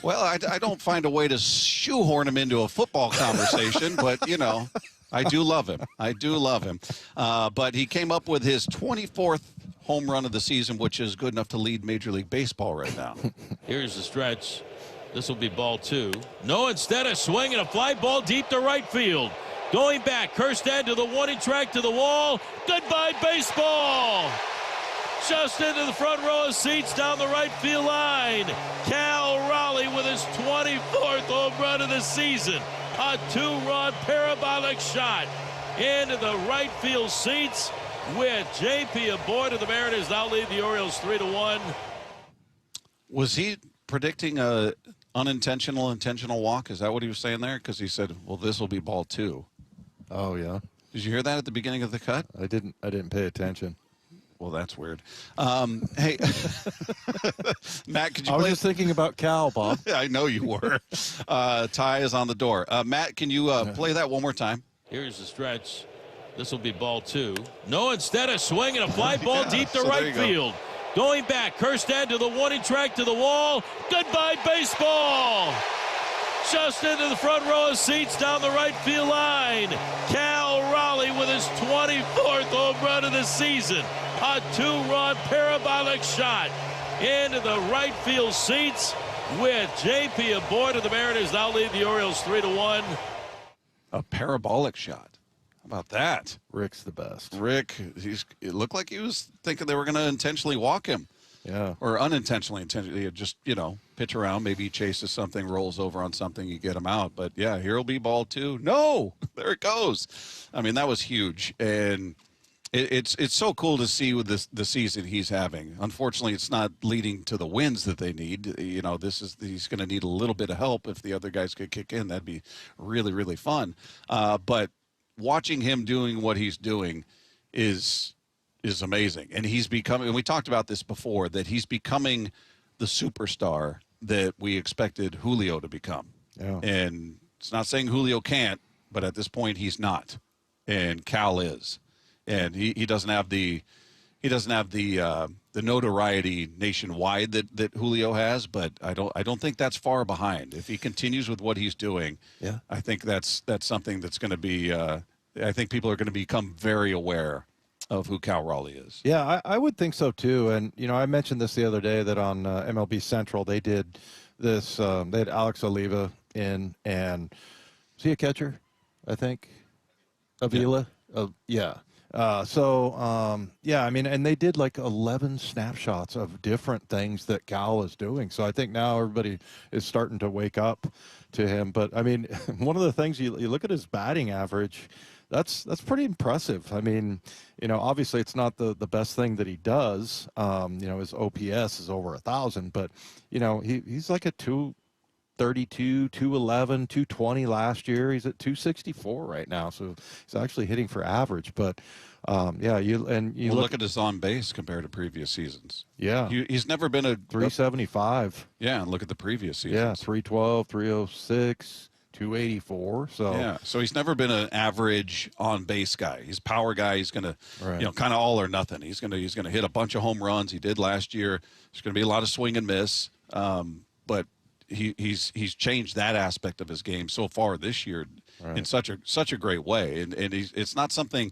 Well, I don't find a way to shoehorn him into a football conversation, but, you know, I do love him. I do love him. But he came up with his 24th home run of the season, which is good enough to lead Major League Baseball right now. Here's the stretch. This will be ball 2. No, instead of swinging a fly ball deep to right field. Going back, Kirstead to the warning track to the wall. Goodbye, baseball. Just into the front row of seats down the right field line. Cal Raleigh with his 24th home run of the season. A 2-run parabolic shot into the right field seats with JP aboard, and the Mariners now lead the Orioles 3-1. Was he predicting a intentional walk? Is that what he was saying there? Because he said, well, this will be ball 2. Oh, yeah. Did you hear that at the beginning of the cut? I didn't pay attention. Well, that's weird. Hey, Matt, could you I was just thinking about Cal, Bob. I know you were. Ty is on the door. Matt, can you play that one more time? Here's the stretch. This will be ball 2. No, instead of swinging a fly ball deep to right field. Going back, Kirstead to the warning track to the wall. Goodbye, baseball. Just into the front row of seats down the right field line. Cal Raleigh with his 24th home run of the season. A 2-run parabolic shot into the right field seats with JP aboard, and the Mariners now lead the Orioles 3-1. A parabolic shot. How about that? Rick's the best. Rick, it looked like he was thinking they were going to intentionally walk him. Yeah. Or unintentionally, just, pitch around. Maybe he chases something, rolls over on something, you get him out. But, yeah, here will be ball 2. No! There it goes. I mean, that was huge. And It's so cool to see with the season he's having. Unfortunately, it's not leading to the wins that they need. You know, he's going to need a little bit of help. If the other guys could kick in, that'd be really, really fun. But watching him doing what he's doing is amazing. And he's becoming, and we talked about this before, that he's becoming the superstar that we expected Julio to become. Yeah. And it's not saying Julio can't, but at this point he's not. And Cal is. And he doesn't have the notoriety nationwide that Julio has, but I don't think that's far behind. If he continues with what he's doing, yeah, I think that's something that's going to be. I think people are going to become very aware of who Cal Raleigh is. Yeah, I would think so too. And I mentioned this the other day that on MLB Central they did this. They had Alex Oliva in, and is he a catcher? I think Avila. Yeah. I mean, and they did like 11 snapshots of different things that Cal is doing. So I think now everybody is starting to wake up to him. But I mean, one of the things you look at his batting average, that's pretty impressive. I mean, obviously it's not the best thing that he does. His OPS is over 1,000, but he's like a 232, 211, 220 last year. He's at 264 right now, so he's actually hitting for average. But you look at his on base compared to previous seasons. Yeah, he's never been a 375. Yeah, and look at the previous seasons. Yeah, 312, 306. 284. So he's never been an average on base guy. He's a power guy. He's going to, kind of all or nothing. He's going to hit a bunch of home runs. He did last year. There's going to be a lot of swing and miss. But he's changed that aspect of his game so far this year in such a great way. And it's not something,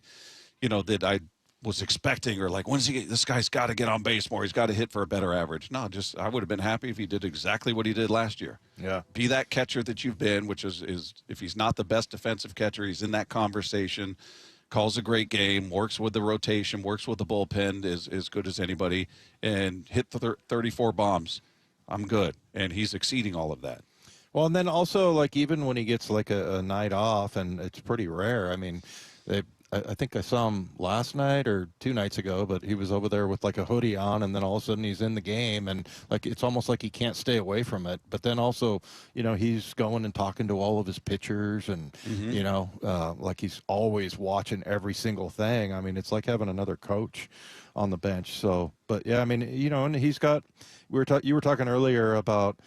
that I was expecting or like, this guy's got to get on base more. He's got to hit for a better average. No, I would have been happy if he did exactly what he did last year. Yeah. Be that catcher that you've been, which is if he's not the best defensive catcher, he's in that conversation, calls a great game, works with the rotation, works with the bullpen as good as anybody, and hit 34 bombs. I'm good. And he's exceeding all of that. Well, and then also, like, even when he gets like a night off, and it's pretty rare. I mean, I think I saw him last night or 2 nights ago, but he was over there with like a hoodie on, and then all of a sudden he's in the game, and like it's almost like he can't stay away from it. But then also, he's going and talking to all of his pitchers, and like he's always watching every single thing. I mean, it's like having another coach on the bench. So, but yeah, I mean, and he's got. You were talking earlier about,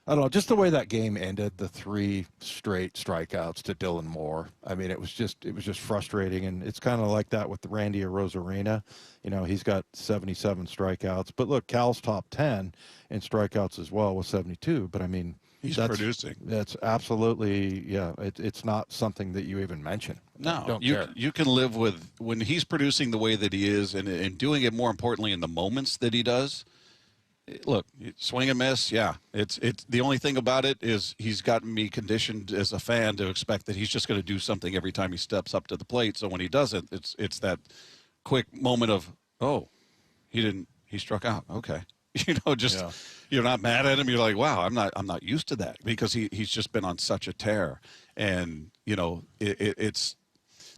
I don't know, just the way that game ended, the 3 straight strikeouts to Dylan Moore. I mean, it was just frustrating, and it's kind of like that with Randy Arozarena. He's got 77 strikeouts, but look, Cal's top 10 in strikeouts as well with 72. But I mean, he's producing. That's absolutely, yeah. It's not something that you even mention. No, you can live with when he's producing the way that he is, and doing it more importantly in the moments that he does. Look, swing and miss, yeah. It's the only thing about it is he's gotten me conditioned as a fan to expect that he's just going to do something every time he steps up to the plate. So when he doesn't, it's that quick moment of, oh, he struck out. Okay, you're not mad at him. You're like, wow, I'm not used to that because he's just been on such a tear, and it's.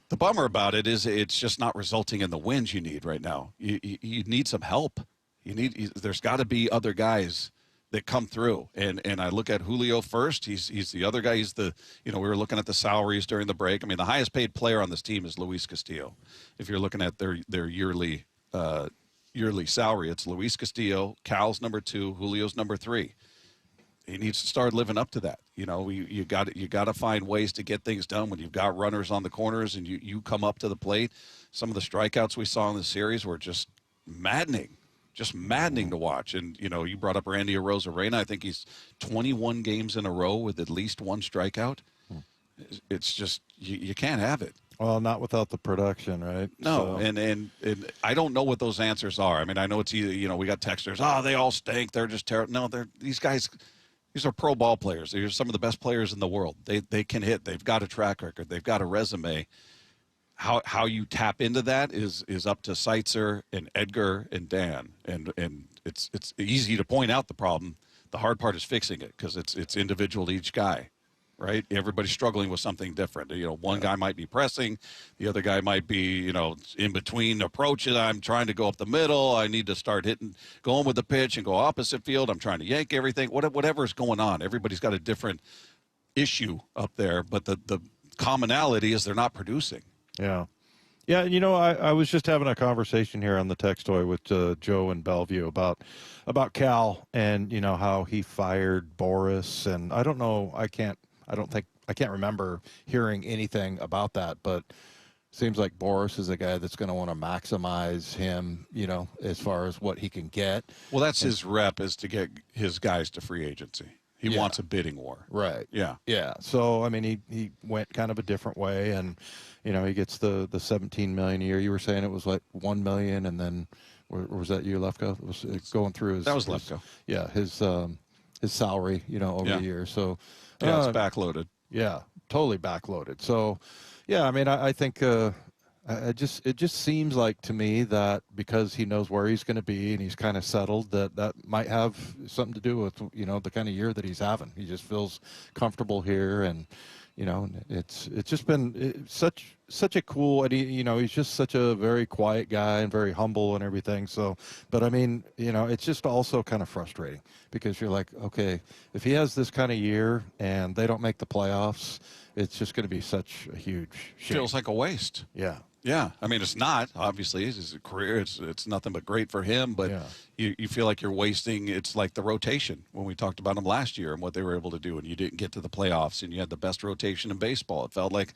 The bummer about it is it's just not resulting in the wins you need right now. You need some help. There's got to be other guys that come through. And I look at Julio first. He's the other guy. He's we were looking at the salaries during the break. I mean, the highest paid player on this team is Luis Castillo. If you're looking at their yearly salary, it's Luis Castillo, Cal's number 2, Julio's number 3. He needs to start living up to that. You got to find ways to get things done when you've got runners on the corners and you come up to the plate. Some of the strikeouts we saw in the series were just maddening. Just maddening to watch. And, you brought up Randy Arozarena. I think he's 21 games in a row with at least 1 strikeout. It's just, you can't have it. Well, not without the production, right? No, so. And I don't know what those answers are. I mean, I know it's either, we got texters, they all stink. They're just terrible. No, these guys, these are pro ball players. They're some of the best players in the world. They can hit. They've got a track record. They've got a resume. How you tap into that is up to Seitzer and Edgar and Dan, and it's easy to point out the problem. The hard part is fixing it because it's individual to each guy. right? Everybody's struggling with something different. One guy might be pressing, the other guy might be, in between approaches. I'm trying to go up the middle. I need to start going with the pitch and go opposite field. I'm trying to yank everything. Whatever's going on, everybody's got a different issue up there, but the commonality is they're not producing. Yeah. Yeah, I was just having a conversation here on the text toy with Joe in Bellevue about Cal and, how he fired Boris. And I don't know, I can't remember hearing anything about that, but seems like Boris is a guy that's going to want to maximize him, as far as what he can get. Well, that's his rep, is to get his guys to free agency. He wants a bidding war. Right. Yeah. Yeah. So, I mean, he went kind of a different way, and, he gets the $17 million a year. You were saying it was like $1 million, and then, was that you, Lefko? It was going through his... That was Lefko. Yeah, his salary, over the year. So... Yeah, it's backloaded. Yeah, totally backloaded. So, yeah, I mean, I think... it just seems like to me that because he knows where he's going to be and he's kind of settled, that might have something to do with, the kind of year that he's having. He just feels comfortable here, and, it's just been such a cool, and he's just such a very quiet guy and very humble and everything. So, but I mean, it's just also kind of frustrating because you're like, okay, if he has this kind of year and they don't make the playoffs, it's just going to be such a huge shame. Feels like a waste. Yeah. Yeah, I mean, it's not, obviously. It's his career. It's nothing but great for him, but you feel like you're wasting. It's like the rotation when we talked about them last year and what they were able to do, and you didn't get to the playoffs, and you had the best rotation in baseball. It felt like it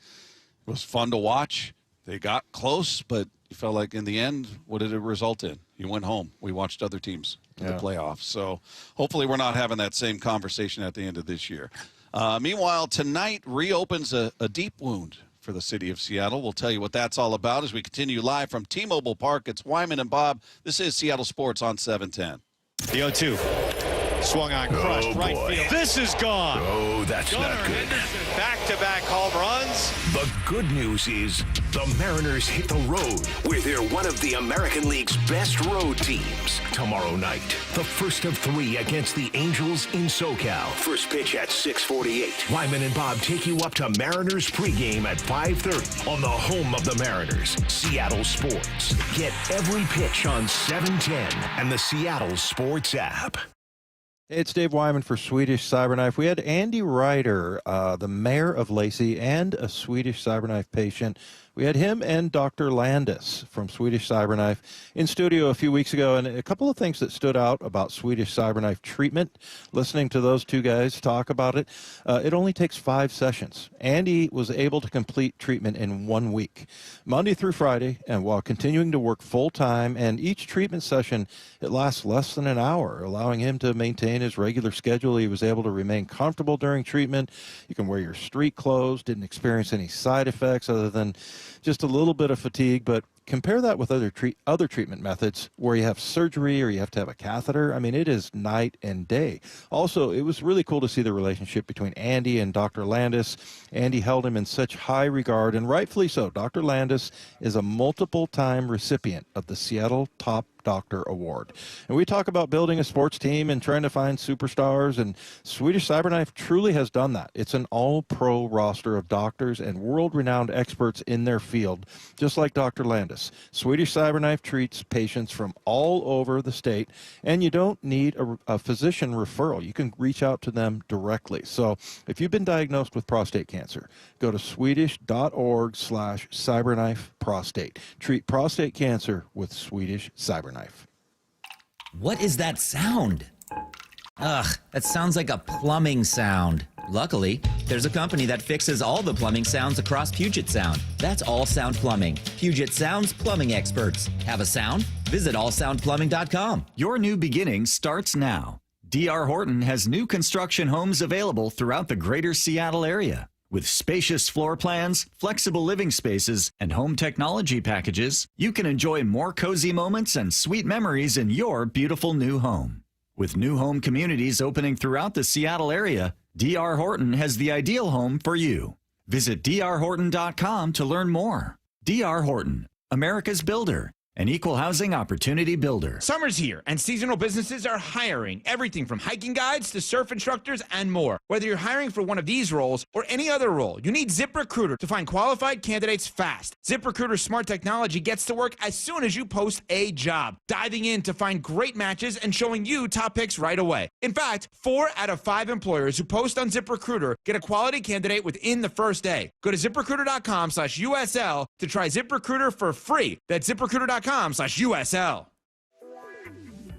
was fun to watch. They got close, but you felt like in the end, what did it result in? You went home. We watched other teams in the playoffs. So hopefully we're not having that same conversation at the end of this year. Meanwhile, tonight reopens a deep wound for the city of Seattle. We'll tell you what that's all about as we continue live from T-Mobile Park. It's Wyman and Bob. This is Seattle Sports on 710. The 0-2. Swung on, crushed, right field. This is gone. Oh, that's not good. Back-to-back home runs. The good news is the Mariners hit the road where they're one of the American League's best road teams. Tomorrow night, the first of 3 against the Angels in SoCal. First pitch at 6:48. Wyman and Bob take you up to Mariners pregame at 5:30 on the home of the Mariners, Seattle Sports. Get every pitch on 710 and the Seattle Sports app. It's Dave Wyman for Swedish Cyberknife. We had Andy Ryder, the mayor of Lacey, and a Swedish Cyberknife patient. We had him and Dr. Landis from Swedish Cyberknife in studio a few weeks ago, and a couple of things that stood out about Swedish Cyberknife treatment. Listening to those two guys talk about it, it only takes 5 sessions. Andy was able to complete treatment in 1 week, Monday through Friday, and while continuing to work full-time, and each treatment session, it lasts less than an hour, allowing him to maintain his regular schedule. He was able to remain comfortable during treatment. You can wear your street clothes, didn't experience any side effects other than just a little bit of fatigue, but compare that with other treatment methods where you have surgery or you have to have a catheter. I mean, it is night and day. Also, it was really cool to see the relationship between Andy and Dr. Landis. Andy held him in such high regard, and rightfully so. Dr. Landis is a multiple-time recipient of the Seattle Top Doctor Award. And we talk about building a sports team and trying to find superstars, and Swedish Cyberknife truly has done that. It's an all-pro roster of doctors and world-renowned experts in their field, just like Dr. Landis. Swedish Cyberknife treats patients from all over the state, and you don't need a physician referral. You can reach out to them directly. So if you've been diagnosed with prostate cancer, go to swedish.org/cyberknifeprostate. Treat prostate cancer with Swedish Cyberknife. What is that sound? Ugh, that sounds like a plumbing sound. Luckily, there's a company that fixes all the plumbing sounds across Puget Sound. That's All Sound Plumbing. Puget Sound's plumbing experts. Have a sound? Visit allsoundplumbing.com. Your new beginning starts now. D.R. Horton has new construction homes available throughout the greater Seattle area. With spacious floor plans, flexible living spaces, and home technology packages, you can enjoy more cozy moments and sweet memories in your beautiful new home. With new home communities opening throughout the Seattle area, D.R. Horton has the ideal home for you. Visit drhorton.com to learn more. D.R. Horton, America's builder. an equal housing opportunity builder. Summer's here, and seasonal businesses are hiring. Everything from hiking guides to surf instructors and more. Whether you're hiring for one of these roles or any other role, you need ZipRecruiter to find qualified candidates fast. ZipRecruiter's smart technology gets to work as soon as you post a job, diving in to find great matches and showing you top picks right away. In fact, 4 out of 5 employers who post on ZipRecruiter get a quality candidate within the first day. Go to ZipRecruiter.com/USL to try ZipRecruiter for free. That's ZipRecruiter.com/USL.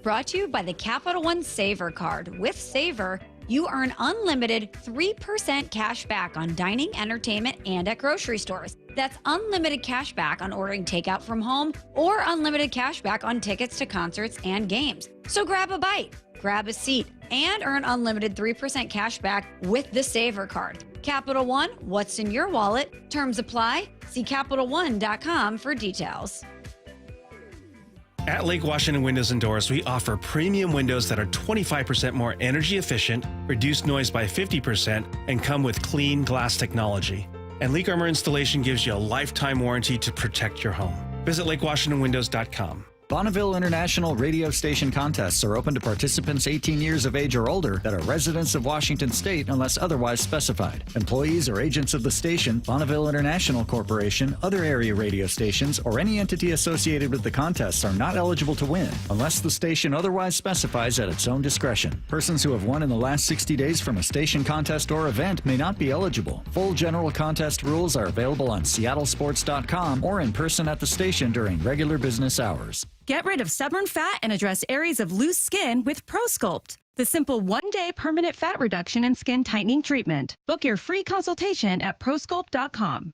Brought to you by the Capital One Saver Card. With Saver, you earn unlimited 3% cash back on dining, entertainment, and at grocery stores. That's unlimited cash back on ordering takeout from home or unlimited cash back on tickets to concerts and games. So grab a bite, grab a seat, and earn unlimited 3% cash back with the Saver Card. Capital One, what's in your wallet? Terms apply. See CapitalOne.com for details. At Lake Washington Windows and Doors, we offer premium windows that are 25% more energy efficient, reduce noise by 50%, and come with clean glass technology. And Leak Armor installation gives you a lifetime warranty to protect your home. Visit LakeWashingtonWindows.com. Bonneville International radio station contests are open to participants 18 years of age or older that are residents of Washington State unless otherwise specified. Employees or agents of the station, Bonneville International Corporation, other area radio stations, or any entity associated with the contests are not eligible to win unless the station otherwise specifies at its own discretion. Persons who have won in the last 60 days from a station contest or event may not be eligible. Full general contest rules are available on seattlesports.com or in person at the station during regular business hours. Get rid of stubborn fat and address areas of loose skin with ProSculpt, the simple one-day permanent fat reduction and skin tightening treatment. Book your free consultation at prosculpt.com.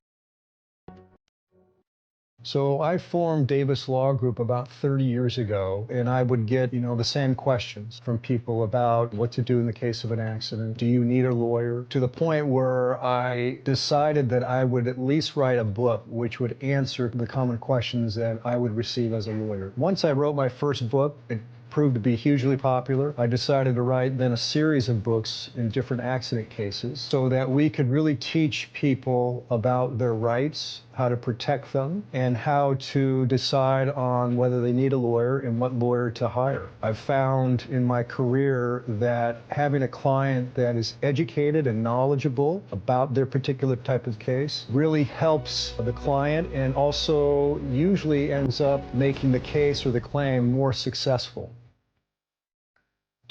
So I formed Davis Law Group about 30 years ago, and I would get, the same questions from people about what to do in the case of an accident. Do you need a lawyer? To the point where I decided that I would at least write a book which would answer the common questions that I would receive as a lawyer. Once I wrote my first book, it proved to be hugely popular. I decided to write then a series of books in different accident cases so that we could really teach people about their rights, how to protect them, and how to decide on whether they need a lawyer and what lawyer to hire. I've found in my career that having a client that is educated and knowledgeable about their particular type of case really helps the client and also usually ends up making the case or the claim more successful.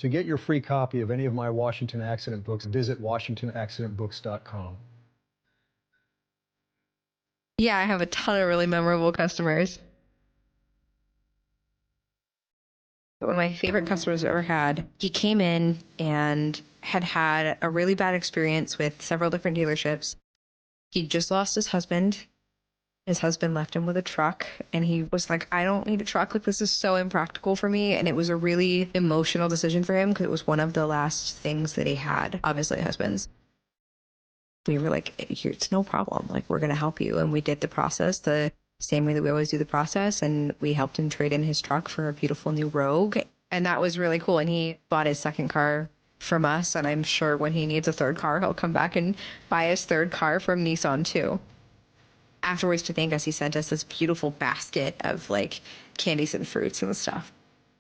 To get your free copy of any of my Washington accident books, visit WashingtonAccidentBooks.com. Yeah, I have a ton of really memorable customers. One of my favorite customers I've ever had, he came in and had a really bad experience with several different dealerships. He just lost his husband. His husband left him with a truck, and he was like, I don't need a truck. Like, this is so impractical for me. And it was a really emotional decision for him because it was one of the last things that he had, obviously husbands. We were like, it's no problem. Like, we're going to help you. And we did the process the same way that we always do the process. And we helped him trade in his truck for a beautiful new Rogue. And that was really cool. And he bought his second car from us. And I'm sure when he needs a third car, he'll come back and buy his third car from Nissan too. Afterwards, to thank us, he sent us this beautiful basket of like candies and fruits and stuff.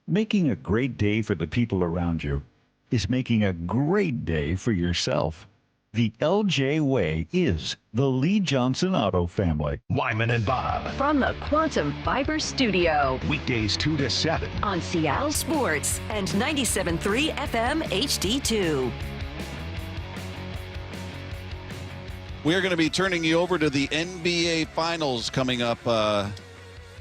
Making a great day for the people around you is making a great day for yourself. The LJ Way is the Lee Johnson Auto family. Wyman and Bob. From the Quantum Fiber Studio. Weekdays 2 to 7. On Seattle Sports and 97.3 FM HD2. We are going to be turning you over to the NBA Finals coming up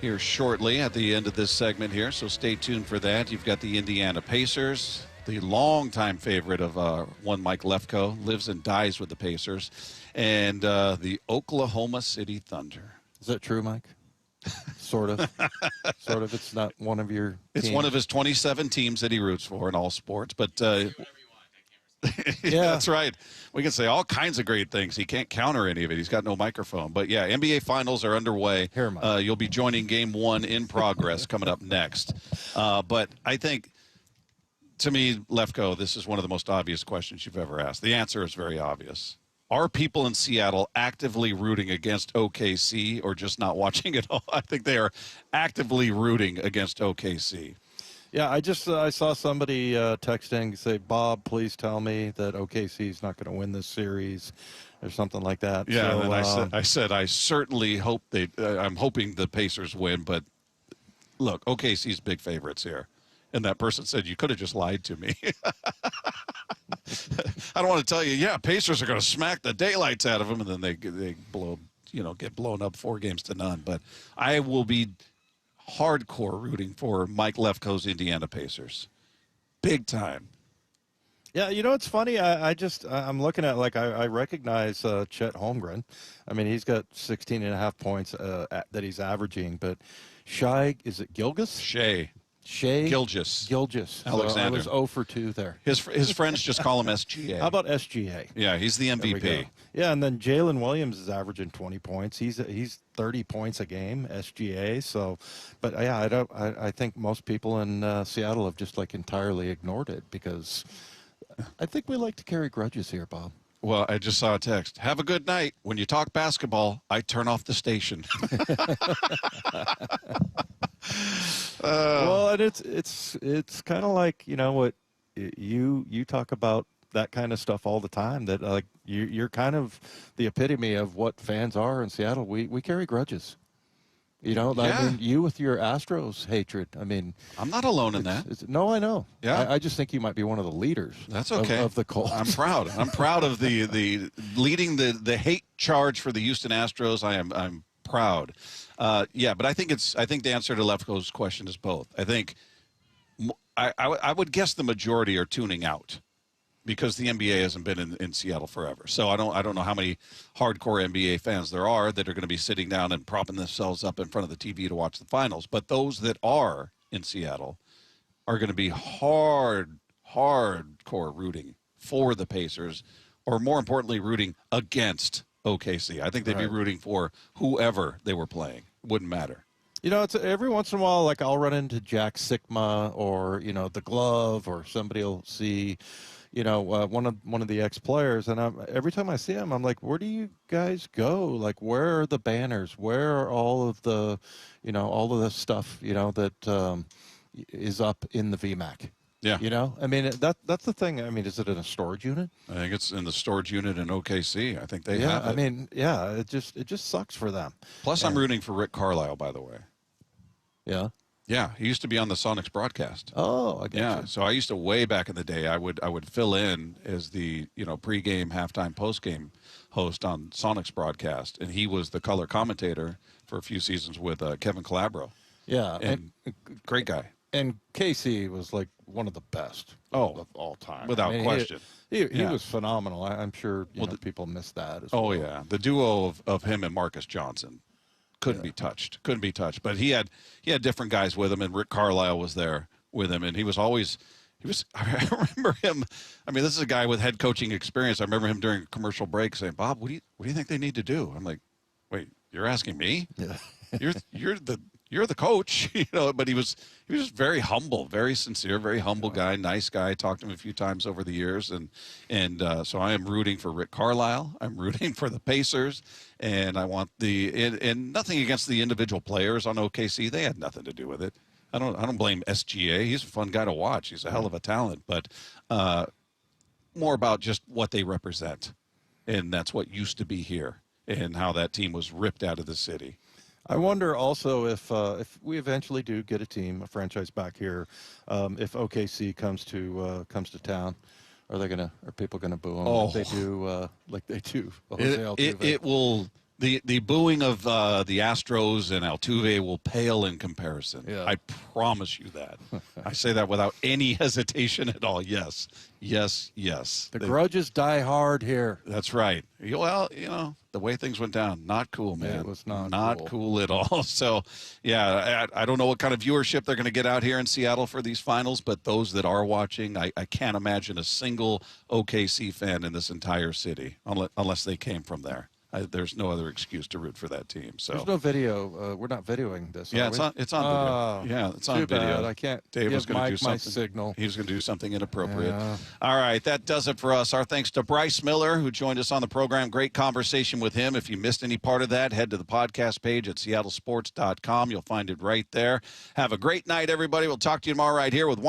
here shortly at the end of this segment here, so stay tuned for that. You've got the Indiana Pacers, the longtime favorite of one Mike Lefkoe, lives and dies with the Pacers, and the Oklahoma City Thunder. Is that true, Mike? Sort of. Sort of. It's not one of your It's teams. one of his 27 teams that he roots for in all sports, but yeah, that's right. We can say all kinds of great things. He can't counter any of it. He's got no microphone. But, yeah, NBA Finals are underway. You'll be joining Game 1 in progress coming up next. But I think, to me, Lefkoe, this is one of the most obvious questions you've ever asked. The answer is very obvious. are people in Seattle actively rooting against OKC or just not watching it all? I think they are actively rooting against OKC. Yeah, I saw somebody texting, say, Bob, please tell me that OKC is not going to win this series or something like that. Yeah, so, and then I said I certainly hope I'm hoping the Pacers win, but look, OKC's big favorites here. And that person said, you could have just lied to me. I don't want to tell you, yeah, Pacers are going to smack the daylights out of them, and then they blow, get blown up 4-0. But I will be hardcore rooting for Mike Lefkoe's Indiana Pacers. Big time. Yeah, it's funny. I'm looking at, I recognize Chet Holmgren. I mean, he's got 16.5 points that he's averaging, but is it Gilgeous? Gilgeous Alexander. I was 0 for 2 there. His friends just call him SGA. How about SGA? Yeah, he's the MVP. Yeah, and then Jalen Williams is averaging 20 points. He's 30 points a game, SGA. So, but yeah, I think most people in Seattle have just entirely ignored it because I think we like to carry grudges here, Bob. Well, I just saw a text. Have a good night. When you talk basketball, I turn off the station. Well, and it's kind of like, what you talk about that kind of stuff all the time, that you're kind of the epitome of what fans are in Seattle. We carry grudges. Yeah. I mean, you with your Astros hatred. I mean, I'm not alone in that. No, I know. Yeah. I just think you might be one of the leaders. That's okay. Of the Colts. I'm proud. I'm proud of the leading the hate charge for the Houston Astros. I'm proud. Yeah, but I think the answer to Lefkoe's question is both. I think I would guess the majority are tuning out because the NBA hasn't been in Seattle forever. So I don't know how many hardcore NBA fans there are that are going to be sitting down and propping themselves up in front of the TV to watch the finals. But those that are in Seattle are going to be hardcore rooting for the Pacers, or more importantly, rooting against OKC. I think they'd be rooting for whoever they were playing. Wouldn't matter. It's every once in a while, I'll run into Jack Sikma or, the Glove, or somebody will see, one of the ex-players, and every time I see him, I'm like, where do you guys go? Where are the banners? Where are all of the, all of the stuff, that is up in the VMAC? Yeah. I mean, that's the thing. I mean, is it in a storage unit? I think it's in the storage unit in OKC. I think they have it. I mean, yeah, it just sucks for them. Plus, I'm rooting for Rick Carlisle, by the way. Yeah. Yeah, he used to be on the Sonics broadcast. Oh, I get you. So I used to, way back in the day, I would fill in as the pregame, halftime, postgame host on Sonics broadcast, and he was the color commentator for a few seasons with Kevin Calabro. Yeah, and great guy. And Casey was one of the best of all time, without question. He was phenomenal. I'm sure people miss that as well. Oh yeah, the duo of him and Marcus Johnson couldn't be touched. But he had different guys with him, and Rick Carlisle was there with him, and he was. I remember him. I mean, this is a guy with head coaching experience. I remember him during a commercial break saying, "Bob, what do you think they need to do?" I'm like, "Wait, you're asking me? Yeah. You're the coach, But he was just very humble, very sincere, very humble guy, nice guy. Talked to him a few times over the years, and so I am rooting for Rick Carlisle. I'm rooting for the Pacers, and I want and nothing against the individual players on OKC. They had nothing to do with it. I don't blame SGA. He's a fun guy to watch. He's a hell of a talent, but more about just what they represent, and that's what used to be here, and how that team was ripped out of the city. I wonder also if we eventually do get a franchise back here, if OKC comes to town, are people gonna boo them? Oh. If they do like they do. It will. The booing of the Astros and Altuve will pale in comparison. Yeah. I promise you that. I say that without any hesitation at all. Yes. The grudges die hard here. That's right. Well, the way things went down, not cool, man. It was not cool at all. So, yeah, I don't know what kind of viewership they're going to get out here in Seattle for these finals, but those that are watching, I can't imagine a single OKC fan in this entire city unless they came from there. there's no other excuse to root for that team. So there's no video. We're not videoing this. Yeah, are it's we? on. It's on video. Yeah, it's on too video. bad. I can't. Dave was give going to do Mike something. my signal. He was going to do something inappropriate. Yeah. All right, that does it for us. Our thanks to Bryce Miller, who joined us on the program. Great conversation with him. If you missed any part of that, head to the podcast page at seattlesports.com. You'll find it right there. Have a great night, everybody. We'll talk to you tomorrow right here with